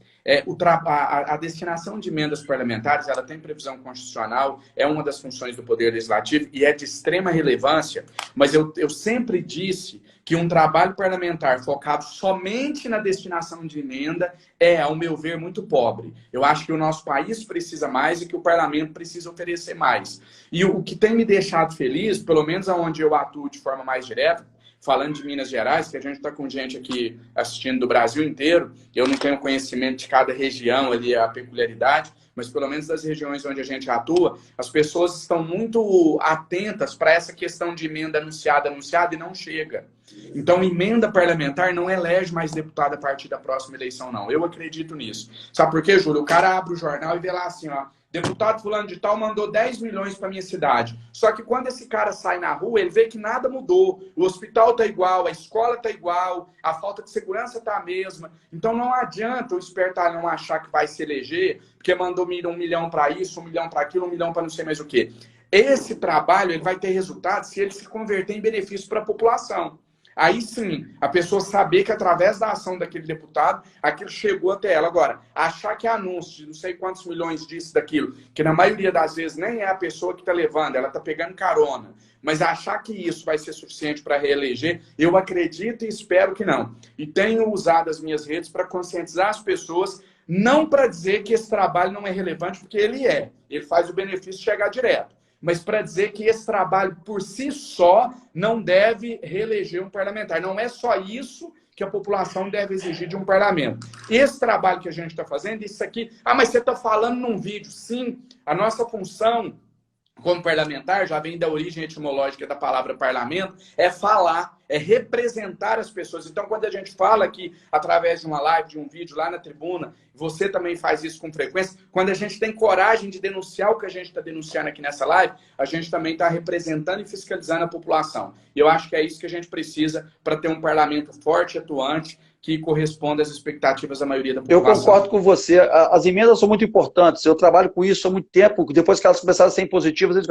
A destinação de emendas parlamentares, ela tem previsão constitucional, é uma das funções do Poder Legislativo e é de extrema relevância, mas eu sempre disse que um trabalho parlamentar focado somente na destinação de emenda ao meu ver, muito pobre. Eu acho que o nosso país precisa mais e que o parlamento precisa oferecer mais. E o que tem me deixado feliz, pelo menos onde eu atuo de forma mais direta, falando de Minas Gerais, que a gente está com gente aqui assistindo do Brasil inteiro, eu não tenho conhecimento de cada região ali, a peculiaridade, mas pelo menos das regiões onde a gente atua, as pessoas estão muito atentas para essa questão de emenda anunciada e não chega. Então, emenda parlamentar não elege mais deputado a partir da próxima eleição, não. Eu acredito nisso. Sabe por quê, Júlio? O cara abre o jornal e vê lá assim, ó, deputado fulano de tal mandou 10 milhões para minha cidade. Só que quando esse cara sai na rua, ele vê que nada mudou. O hospital tá igual, a escola tá igual, a falta de segurança tá a mesma. Então não adianta o espertalhão achar que vai se eleger, porque mandou 1 milhão para isso, 1 milhão para aquilo, 1 milhão para não sei mais o quê. Esse trabalho ele vai ter resultado se ele se converter em benefício para a população. Aí sim, a pessoa saber que através da ação daquele deputado, aquilo chegou até ela. Agora, achar que anúncio de não sei quantos milhões disso, daquilo, que na maioria das vezes nem é a pessoa que está levando, ela está pegando carona, mas achar que isso vai ser suficiente para reeleger, eu acredito e espero que não. E tenho usado as minhas redes para conscientizar as pessoas, não para dizer que esse trabalho não é relevante, porque ele faz o benefício chegar direto. Mas para dizer que esse trabalho por si só não deve reeleger um parlamentar. Não é só isso que a população deve exigir de um parlamento. Esse trabalho que a gente está fazendo, isso aqui... Ah, mas você está falando num vídeo. Sim, a nossa função como parlamentar, já vem da origem etimológica da palavra parlamento, é falar, é representar as pessoas. Então, quando a gente fala aqui, através de uma live, de um vídeo lá na tribuna, você também faz isso com frequência, quando a gente tem coragem de denunciar o que a gente está denunciando aqui nessa live, a gente também está representando e fiscalizando a população. E eu acho que é isso que a gente precisa para ter um parlamento forte e atuante, que corresponda às expectativas da maioria da população. Eu concordo com você. As emendas são muito importantes. Eu trabalho com isso há muito tempo. Depois que elas começaram a ser impositivas,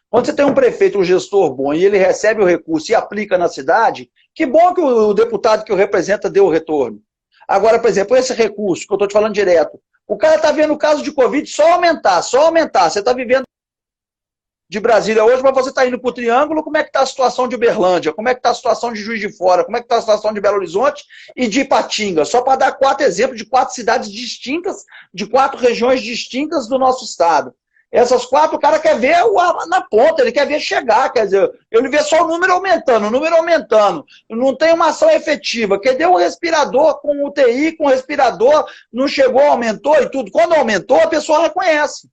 quando você tem um prefeito, um gestor bom, e ele recebe o recurso e aplica na cidade, que bom que o deputado que o representa deu o retorno. Agora, por exemplo, esse recurso, que eu estou te falando direto, o cara está vendo o caso de Covid só aumentar. Você está vivendo de Brasília hoje, mas você está indo para o Triângulo, como é que está a situação de Uberlândia, como é que está a situação de Juiz de Fora, como é que está a situação de Belo Horizonte e de Ipatinga, só para dar 4 exemplos de 4 cidades distintas, de 4 regiões distintas do nosso estado. Essas 4, o cara quer ver na ponta, ele quer ver chegar, quer dizer, ele vê só o número aumentando, não tem uma ação efetiva. Cadê o respirador com UTI, com respirador, não chegou, aumentou e tudo. Quando aumentou, a pessoa reconhece.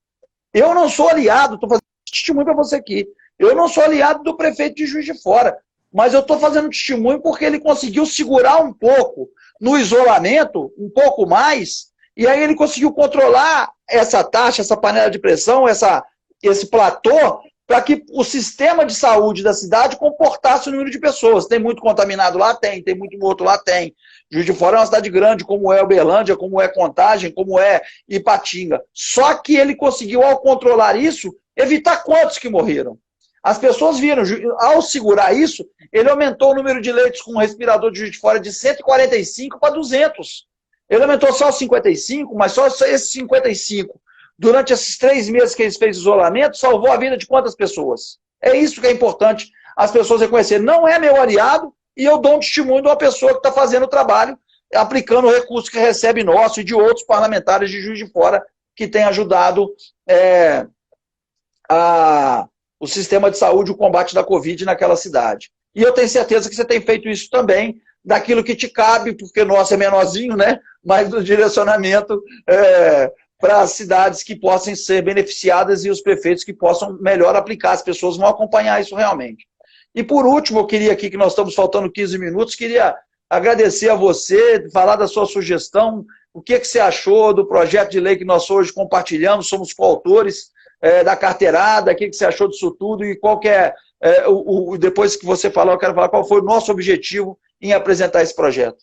Eu não sou aliado, estou fazendo testemunho para você aqui, eu não sou aliado do prefeito de Juiz de Fora, mas eu estou fazendo testemunho porque ele conseguiu segurar um pouco no isolamento, um pouco mais, e aí ele conseguiu controlar essa taxa, essa panela de pressão, esse platô, para que o sistema de saúde da cidade comportasse o número de pessoas. Tem muito contaminado lá? Tem muito morto lá? Tem. Juiz de Fora é uma cidade grande, como é Uberlândia, como é Contagem, como é Ipatinga. Só que ele conseguiu, ao controlar isso, evitar quantos que morreram. As pessoas viram, ao segurar isso, ele aumentou o número de leitos com respirador de Juiz de Fora de 145 para 200. Ele aumentou só 55, mas só esses 55, durante esses 3 meses que ele fez isolamento, salvou a vida de quantas pessoas? É isso que é importante as pessoas reconhecerem. Não é meu aliado e eu dou um testemunho de uma pessoa que está fazendo o trabalho, aplicando o recurso que recebe nosso e de outros parlamentares de Juiz de Fora que têm ajudado o sistema de saúde, o combate da Covid naquela cidade. E eu tenho certeza que você tem feito isso também, daquilo que te cabe, porque o nosso é menorzinho, né? Mas do direcionamento para as cidades que possam ser beneficiadas e os prefeitos que possam melhor aplicar. As pessoas vão acompanhar isso realmente. E por último, eu queria aqui, que nós estamos faltando 15 minutos, queria agradecer a você, falar da sua sugestão, o que você achou do projeto de lei que nós hoje compartilhamos, somos coautores da carteirada, o que você achou disso tudo e qual que é, depois que você falar, eu quero falar qual foi o nosso objetivo em apresentar esse projeto.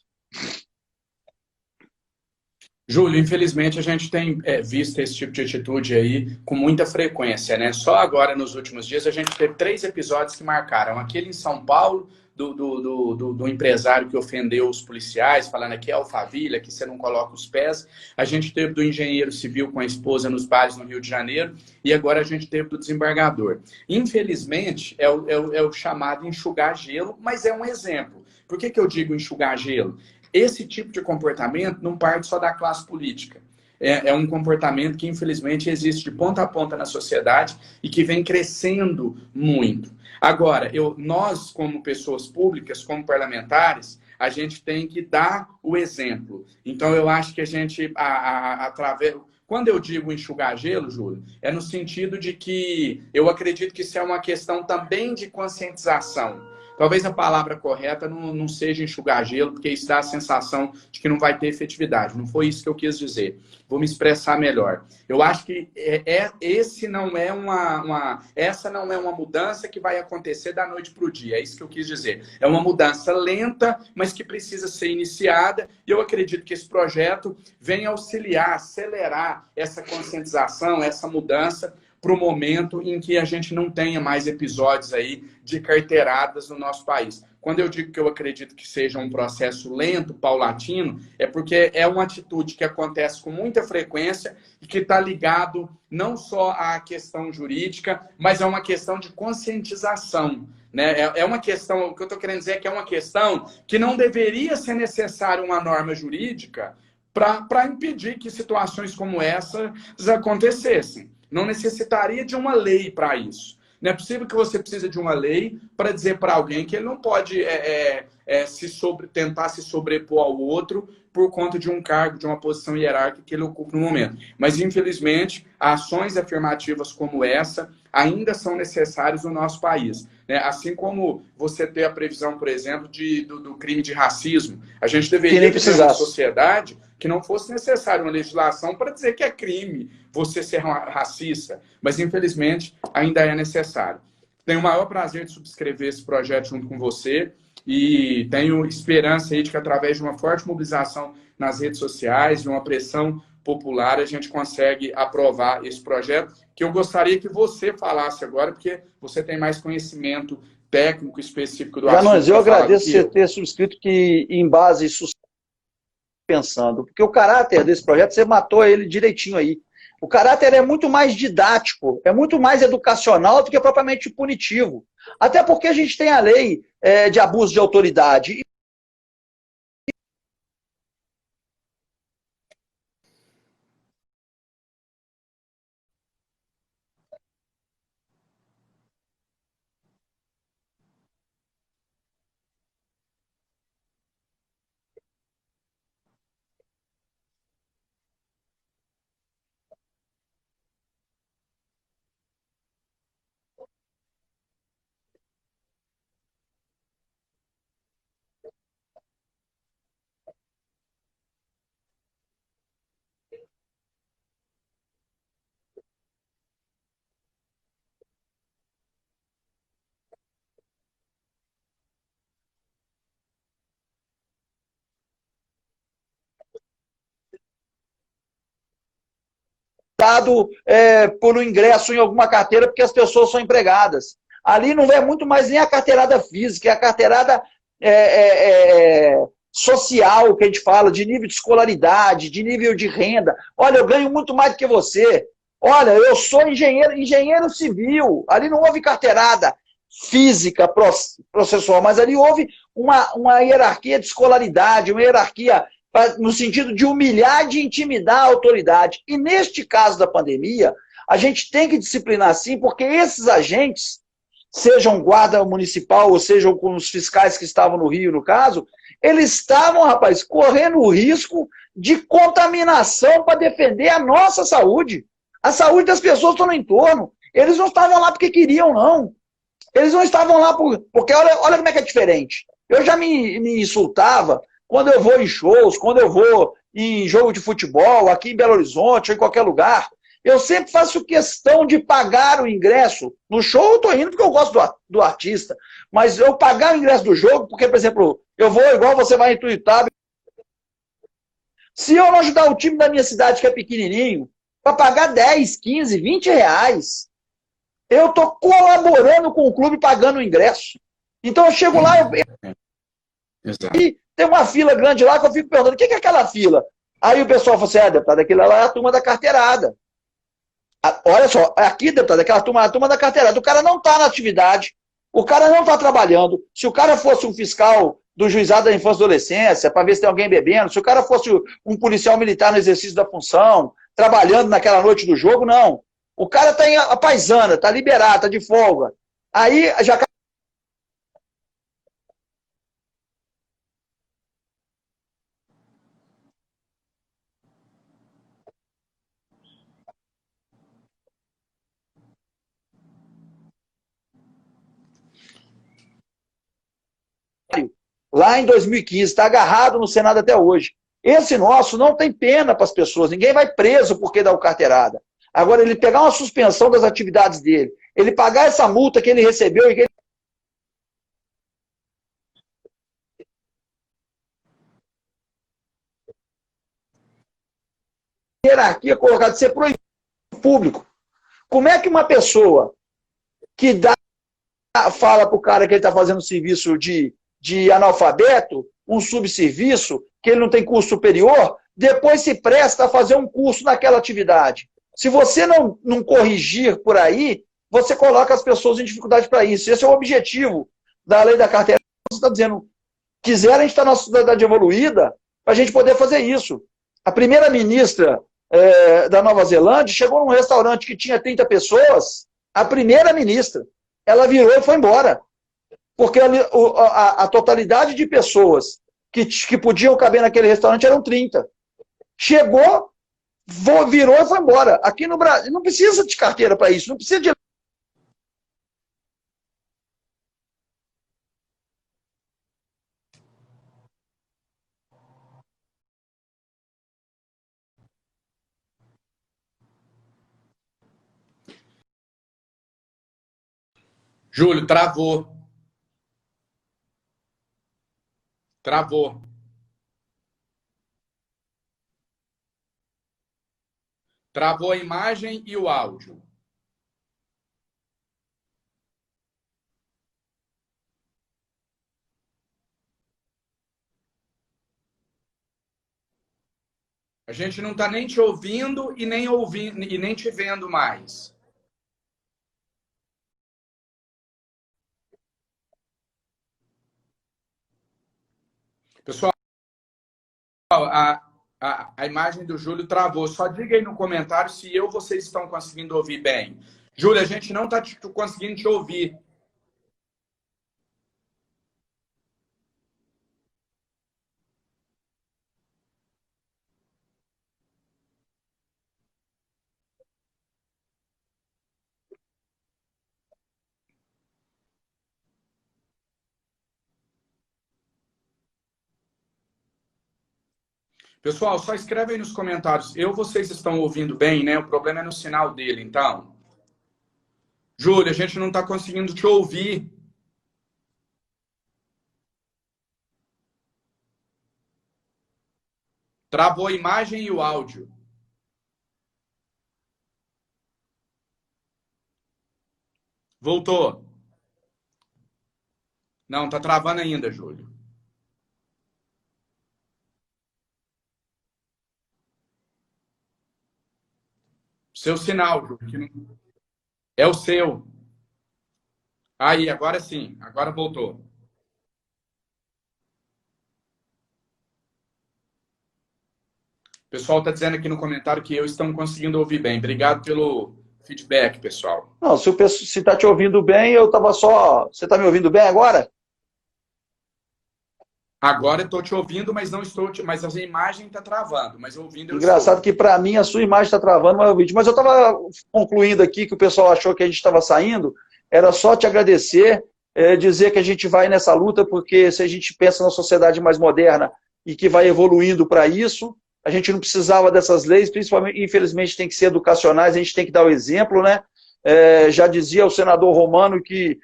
Júlio, infelizmente a gente tem visto esse tipo de atitude aí com muita frequência, né? Só agora, nos últimos dias, a gente teve 3 episódios que marcaram. Aquele em São Paulo, do empresário que ofendeu os policiais, falando aqui é Alphaville, aqui você não coloca os pés. A gente teve do engenheiro civil com a esposa nos bares no Rio de Janeiro e agora a gente teve do desembargador. Infelizmente, é o chamado enxugar gelo, mas é um exemplo. Por que eu digo enxugar gelo? Esse tipo de comportamento não parte só da classe política. É um comportamento que, infelizmente, existe de ponta a ponta na sociedade e que vem crescendo muito. Agora, nós, como pessoas públicas, como parlamentares, a gente tem que dar o exemplo. Então, eu acho que a gente, através... Quando eu digo enxugar gelo, Júlio, é no sentido de que eu acredito que isso é uma questão também de conscientização. Talvez a palavra correta não seja enxugar gelo, porque isso dá a sensação de que não vai ter efetividade. Não foi isso que eu quis dizer. Vou me expressar melhor. Eu acho que essa não é uma mudança que vai acontecer da noite para o dia. É isso que eu quis dizer. É uma mudança lenta, mas que precisa ser iniciada. E eu acredito que esse projeto vem auxiliar, acelerar essa conscientização, essa mudança, para o momento em que a gente não tenha mais episódios aí de carteiradas no nosso país. Quando eu digo que eu acredito que seja um processo lento, paulatino, é porque é uma atitude que acontece com muita frequência e que está ligado não só à questão jurídica, mas é uma questão de conscientização. Né? É uma questão, o que eu estou querendo dizer é que é uma questão que não deveria ser necessária uma norma jurídica para impedir que situações como essas acontecessem. Não necessitaria de uma lei para isso. Não é possível que você precise de uma lei para dizer para alguém que ele não pode tentar se sobrepor ao outro por conta de um cargo, de uma posição hierárquica que ele ocupa no momento. Mas, infelizmente, ações afirmativas como essa ainda são necessárias no nosso país. Né? Assim como você ter a previsão, por exemplo, do crime de racismo. A gente deveria ter uma sociedade que não fosse necessária uma legislação para dizer que é crime você ser racista. Mas, infelizmente, ainda é necessário. Tenho o maior prazer de subscrever esse projeto junto com você e tenho esperança aí de que, através de uma forte mobilização nas redes sociais, de uma pressão popular, a gente consegue aprovar esse projeto, que eu gostaria que você falasse agora, porque você tem mais conhecimento técnico específico do assunto. Janones, eu agradeço você ter subscrito que, em base pensando, porque o caráter desse projeto, você matou ele direitinho aí. O caráter é muito mais didático, é muito mais educacional do que propriamente punitivo. Até porque a gente tem a lei de abuso de autoridade. Dado por um ingresso em alguma carteira, porque as pessoas são empregadas. Ali não é muito mais nem a carteirada física, é a carteirada é, social, que a gente fala, de nível de escolaridade, de nível de renda. Olha, eu ganho muito mais do que você. Olha, eu sou engenheiro civil. Ali não houve carteirada física processual, mas ali houve uma hierarquia de escolaridade, uma hierarquia no sentido de humilhar e de intimidar a autoridade. E neste caso da pandemia, a gente tem que disciplinar sim, porque esses agentes, sejam guarda municipal ou sejam com os fiscais que estavam no Rio, no caso, eles estavam, rapaz, correndo o risco de contaminação para defender a nossa saúde. A saúde das pessoas que estão no entorno. Eles não estavam lá porque queriam, não. Eles não estavam lá porque olha como é que é diferente. Eu já me insultava quando eu vou em shows, quando eu vou em jogo de futebol, aqui em Belo Horizonte, ou em qualquer lugar. Eu sempre faço questão de pagar o ingresso. No show eu estou indo porque eu gosto do artista. Mas eu pagar o ingresso do jogo, porque, por exemplo, eu vou igual você vai em Tuiutaba. Se eu não ajudar o time da minha cidade, que é pequenininho, para pagar 10, 15, 20 reais, eu estou colaborando com o clube pagando o ingresso. Então eu chego lá, Exato. tem uma fila grande lá que eu fico perguntando, o que é aquela fila? Aí o pessoal fala assim, deputado, aquilo lá é a turma da carteirada. Olha só, aqui, deputado, aquela turma, a turma da carteirada. O cara não está na atividade, o cara não está trabalhando. Se o cara fosse um fiscal do juizado da infância e adolescência, para ver se tem alguém bebendo, se o cara fosse um policial militar no exercício da função, trabalhando naquela noite do jogo, não. O cara está em a paisana, está liberado, está de folga. Aí já lá em 2015, está agarrado no Senado até hoje. Esse nosso não tem pena para as pessoas, ninguém vai preso porque dá o carteirada. Agora, ele pegar uma suspensão das atividades dele, ele pagar essa multa que ele recebeu e que ele hierarquia colocada de ser proibido público. Como é que uma pessoa que fala para o cara que ele está fazendo serviço de analfabeto, um subserviço, que ele não tem curso superior, depois se presta a fazer um curso naquela atividade? Se você não corrigir por aí, você coloca as pessoas em dificuldade para isso. Esse é o objetivo da lei da carteira. Você está dizendo, quiser a gente estar na sociedade evoluída para a gente poder fazer isso. A primeira ministra da Nova Zelândia chegou num restaurante que tinha 30 pessoas, a primeira ministra, ela virou e foi embora. Porque a totalidade de pessoas que podiam caber naquele restaurante eram 30. Chegou, virou e foi embora. Aqui no Brasil, não precisa de carteira para isso, não precisa de. Júlio, travou. Travou. Travou a imagem e o áudio. A gente não está nem te ouvindo e nem te vendo mais. Pessoal, a imagem do Júlio travou. Só diga aí no comentário se eu vocês estão conseguindo ouvir bem. Júlio, a gente não está conseguindo te ouvir. Pessoal, só escreve aí nos comentários. Vocês estão ouvindo bem, né? O problema é no sinal dele, então. Júlio, a gente não está conseguindo te ouvir. Travou a imagem e o áudio. Voltou. Não, tá travando ainda, Júlio. Seu sinal, Júlio. É o seu. Aí, agora sim. Agora voltou. O pessoal está dizendo aqui no comentário que eu estou conseguindo ouvir bem. Obrigado pelo feedback, pessoal. Não, se está te ouvindo bem, eu estava só... Você está me ouvindo bem agora? Agora eu estou te ouvindo, mas não estou... Mas a imagem está travando, mas ouvindo eu Engraçado estou. que para mim a sua imagem está travando, mas o vídeo. Mas eu estava concluindo aqui que o pessoal achou que a gente estava saindo. Era só te agradecer, dizer que a gente vai nessa luta, porque se a gente pensa na sociedade mais moderna e que vai evoluindo para isso, a gente não precisava dessas leis, principalmente, infelizmente, tem que ser educacionais, a gente tem que dar o exemplo, né? Já dizia o senador Romano que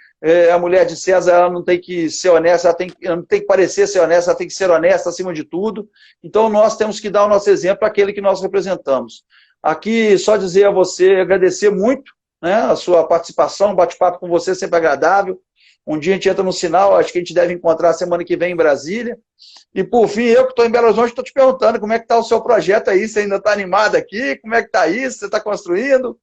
a mulher de César ela não tem que ser honesta, ela não tem que parecer ser honesta, ela tem que ser honesta acima de tudo. Então nós temos que dar o nosso exemplo àquele que nós representamos. Aqui, só dizer a você, agradecer muito, né, a sua participação, um bate-papo com você sempre agradável. Um dia a gente entra no sinal, acho que a gente deve encontrar semana que vem em Brasília. E por fim, eu que estou em Belo Horizonte, estou te perguntando como é que está o seu projeto aí, você ainda está animado aqui, como é que está isso, você está construindo?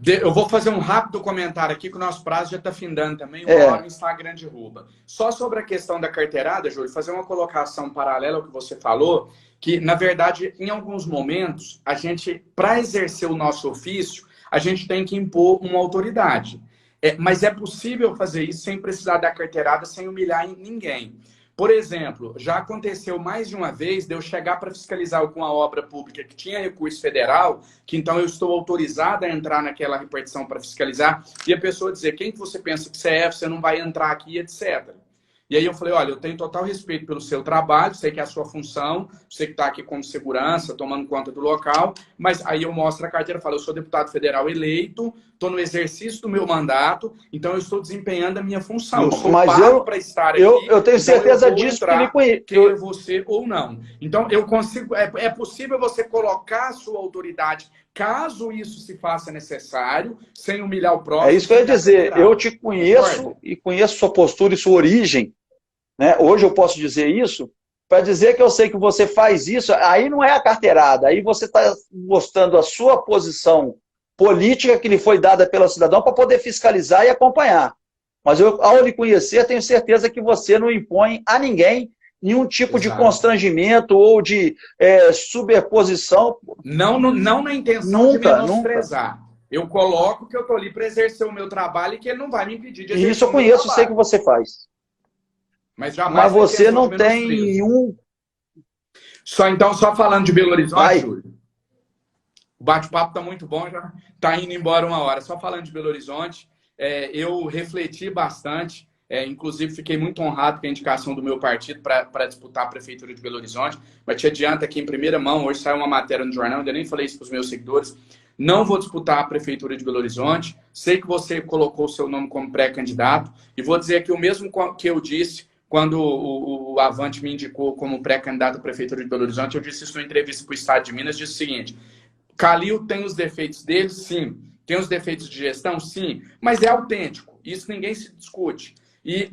Eu vou fazer um rápido comentário aqui, que o nosso prazo já está findando também, uma hora no Instagram derruba. Só sobre a questão da carteirada, Júlio, fazer uma colocação paralela ao que você falou, que, na verdade, em alguns momentos, a gente, para exercer o nosso ofício, a gente tem que impor uma autoridade. Mas é possível fazer isso sem precisar da carteirada, sem humilhar ninguém. Por exemplo, já aconteceu mais de uma vez de eu chegar para fiscalizar alguma obra pública que tinha recurso federal, que então eu estou autorizado a entrar naquela repartição para fiscalizar, e a pessoa dizer, quem que você pensa que você é, você não vai entrar aqui, etc. E aí eu falei, olha, eu tenho total respeito pelo seu trabalho, sei que é a sua função, sei que está aqui como segurança, tomando conta do local, mas aí eu mostro a carteira e falo, eu sou deputado federal eleito, estou no exercício do meu mandato, então eu estou desempenhando a minha função. Eu sou pago para estar aqui. Eu tenho certeza então disso, que ele conhece. Queira você ou não. Então, eu consigo. É possível você colocar a sua autoridade, caso isso se faça necessário, sem humilhar o próximo. É isso que eu ia dizer. Eu te conheço e conheço sua postura e sua origem. Né? Hoje eu posso dizer isso, para dizer que eu sei que você faz isso, aí não é a carteirada, aí você está mostrando a sua posição política que lhe foi dada pelo cidadão para poder fiscalizar e acompanhar. Mas eu, ao lhe conhecer, tenho certeza que você não impõe a ninguém nenhum tipo de constrangimento ou de superposição. Não na intenção de menosprezar. Eu coloco que eu estou ali para exercer o meu trabalho e que ele não vai me impedir de exercer isso eu conheço, sei que você faz. Mas jamais você não tem nenhum... Então, só falando de Belo Horizonte, Júlio. O bate-papo está muito bom, já está indo embora uma hora. Só falando de Belo Horizonte, eu refleti bastante, inclusive fiquei muito honrado com a indicação do meu partido para disputar a Prefeitura de Belo Horizonte, mas te adianto aqui em primeira mão, hoje saiu uma matéria no jornal, ainda nem falei isso para os meus seguidores, não vou disputar a Prefeitura de Belo Horizonte, sei que você colocou o seu nome como pré-candidato, e vou dizer aqui o mesmo que eu disse quando o Avante me indicou como pré-candidato à Prefeitura de Belo Horizonte. Eu disse isso numa entrevista para o Estado de Minas, disse o seguinte: Calil tem os defeitos dele? Sim. Tem os defeitos de gestão? Sim. Mas é autêntico. Isso ninguém se discute. E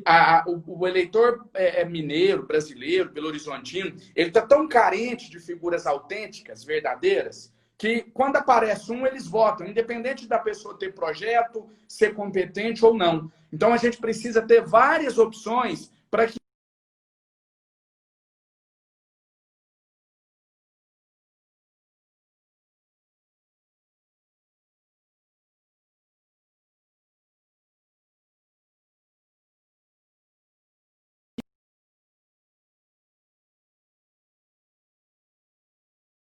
o eleitor mineiro, brasileiro, belo-horizontino, ele está tão carente de figuras autênticas, verdadeiras, que quando aparece um, eles votam, independente da pessoa ter projeto, ser competente ou não. Então, a gente precisa ter várias opções para que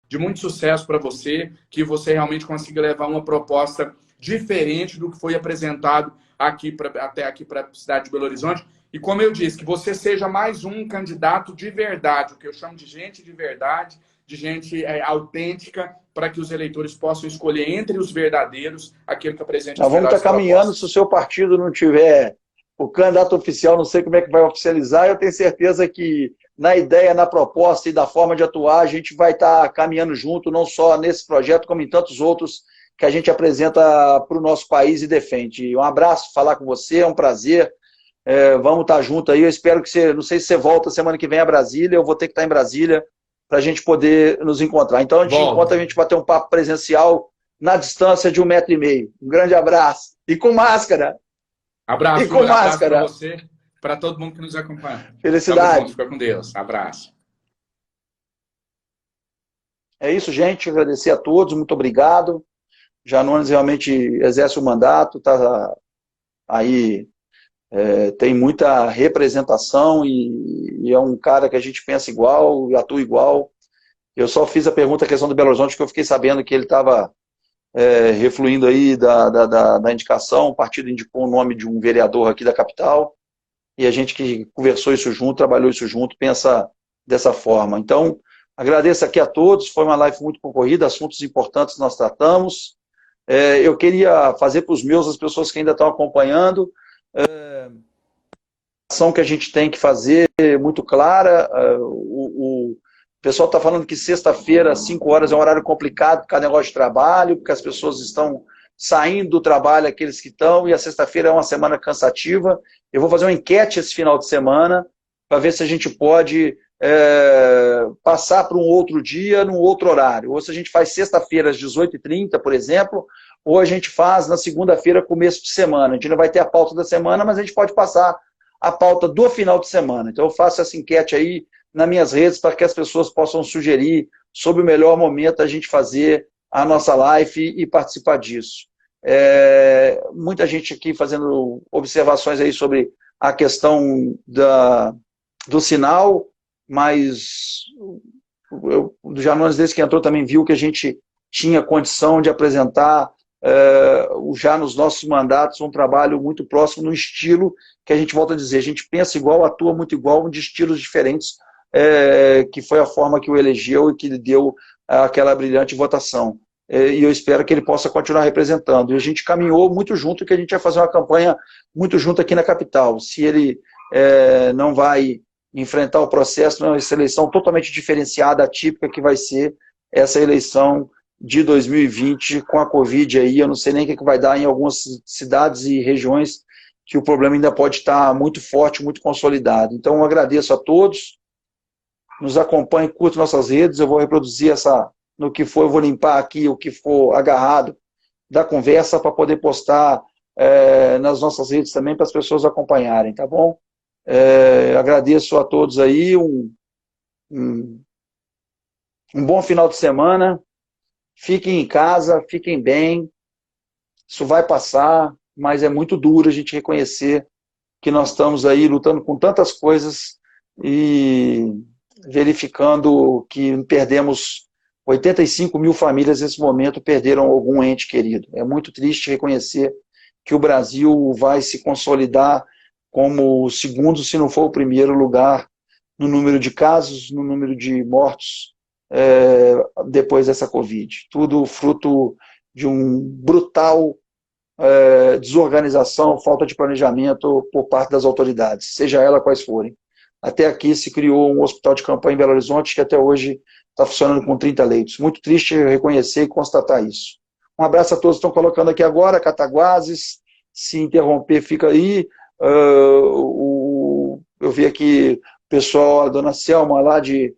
de muito sucesso para você, que você realmente consiga levar uma proposta diferente do que foi apresentado até aqui para a cidade de Belo Horizonte. E como eu disse, que você seja mais um candidato de verdade, o que eu chamo de gente de verdade, de gente autêntica, para que os eleitores possam escolher entre os verdadeiros aquele que apresente Nós as vamos melhores estar caminhando, propostas. se o seu partido não tiver o candidato oficial, não sei como é que vai oficializar, eu tenho certeza que na ideia, na proposta e da forma de atuar, a gente vai estar caminhando junto, não só nesse projeto, como em tantos outros que a gente apresenta para o nosso país e defende. Um abraço, falar com você, é um prazer. Vamos estar junto aí. Eu espero que você, não sei se você volta semana que vem a Brasília, eu vou ter que estar em Brasília para a gente poder nos encontrar. Então, a gente encontra, a gente bater um papo presencial na distância de 1,5 m. Um grande abraço. E com máscara. Abraço, E com abraço para máscara. você, para todo mundo que nos acompanha. Felicidade. Tamo junto, fica com Deus. Abraço. É isso, gente. Agradecer a todos, muito obrigado. Janones realmente exerce o mandato, está aí, tem muita representação e é um cara que a gente pensa igual e atua igual. Eu só fiz a pergunta, a questão do Belo Horizonte, porque eu fiquei sabendo que ele estava refluindo aí da indicação, o partido indicou o nome de um vereador aqui da capital, e a gente que conversou isso junto, trabalhou isso junto, pensa dessa forma. Então, agradeço aqui a todos, foi uma live muito concorrida, assuntos importantes nós tratamos. Eu queria fazer para os meus, as pessoas que ainda estão acompanhando, a ação que a gente tem que fazer muito clara. O pessoal está falando que sexta-feira, às 5 horas, é um horário complicado por causa do negócio de trabalho, porque as pessoas estão saindo do trabalho, aqueles que estão, e a sexta-feira é uma semana cansativa. Eu vou fazer uma enquete esse final de semana para ver se a gente pode passar para um outro dia, num outro horário. Ou se a gente faz sexta-feira às 18h30, por exemplo, ou a gente faz na segunda-feira, começo de semana. A gente não vai ter a pauta da semana, mas a gente pode passar a pauta do final de semana. Então eu faço essa enquete aí nas minhas redes para que as pessoas possam sugerir sobre o melhor momento a gente fazer a nossa live e participar disso. Muita gente aqui fazendo observações aí sobre a questão do sinal, mas o Janones, desde que entrou, também viu que a gente tinha condição de apresentar já nos nossos mandatos um trabalho muito próximo no estilo que a gente volta a dizer, a gente pensa igual, atua muito igual, de estilos diferentes, que foi a forma que o elegeu e que lhe deu aquela brilhante votação. E eu espero que ele possa continuar representando. E a gente caminhou muito junto, que a gente vai fazer uma campanha muito junto aqui na capital. Se ele não vai enfrentar o processo, não, essa eleição totalmente diferenciada, atípica, que vai ser essa eleição de 2020 com a Covid aí, eu não sei nem o que vai dar em algumas cidades e regiões que o problema ainda pode estar muito forte, muito consolidado. Então, eu agradeço a todos, nos acompanhem, curtam nossas redes, eu vou reproduzir no que for, eu vou limpar aqui o que for agarrado da conversa para poder postar nas nossas redes também, para as pessoas acompanharem, tá bom? Agradeço a todos aí, um bom final de semana, fiquem em casa, fiquem bem, isso vai passar, mas é muito duro a gente reconhecer que nós estamos aí lutando com tantas coisas e verificando que perdemos 85 mil famílias nesse momento, perderam algum ente querido. É muito triste reconhecer que o Brasil vai se consolidar como o segundo, se não for o primeiro lugar, no número de casos, no número de mortos depois dessa Covid. Tudo fruto de um brutal desorganização, falta de planejamento por parte das autoridades, seja ela quais forem. Até aqui se criou um hospital de campanha em Belo Horizonte que até hoje está funcionando com 30 leitos. Muito triste reconhecer e constatar isso. Um abraço a todos que estão colocando aqui agora, Cataguases, se interromper fica aí, Eu vi aqui o pessoal, a dona Selma lá de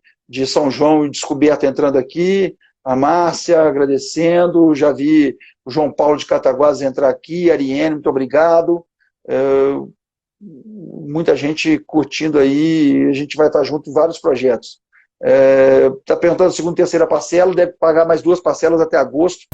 São João e Descoberta entrando aqui, a Márcia agradecendo, já vi o João Paulo de Cataguases entrar aqui, a Ariane, muito obrigado. Muita gente curtindo aí, a gente vai estar junto em vários projetos. Está perguntando a segunda e terceira parcela, deve pagar mais 2 parcelas até agosto.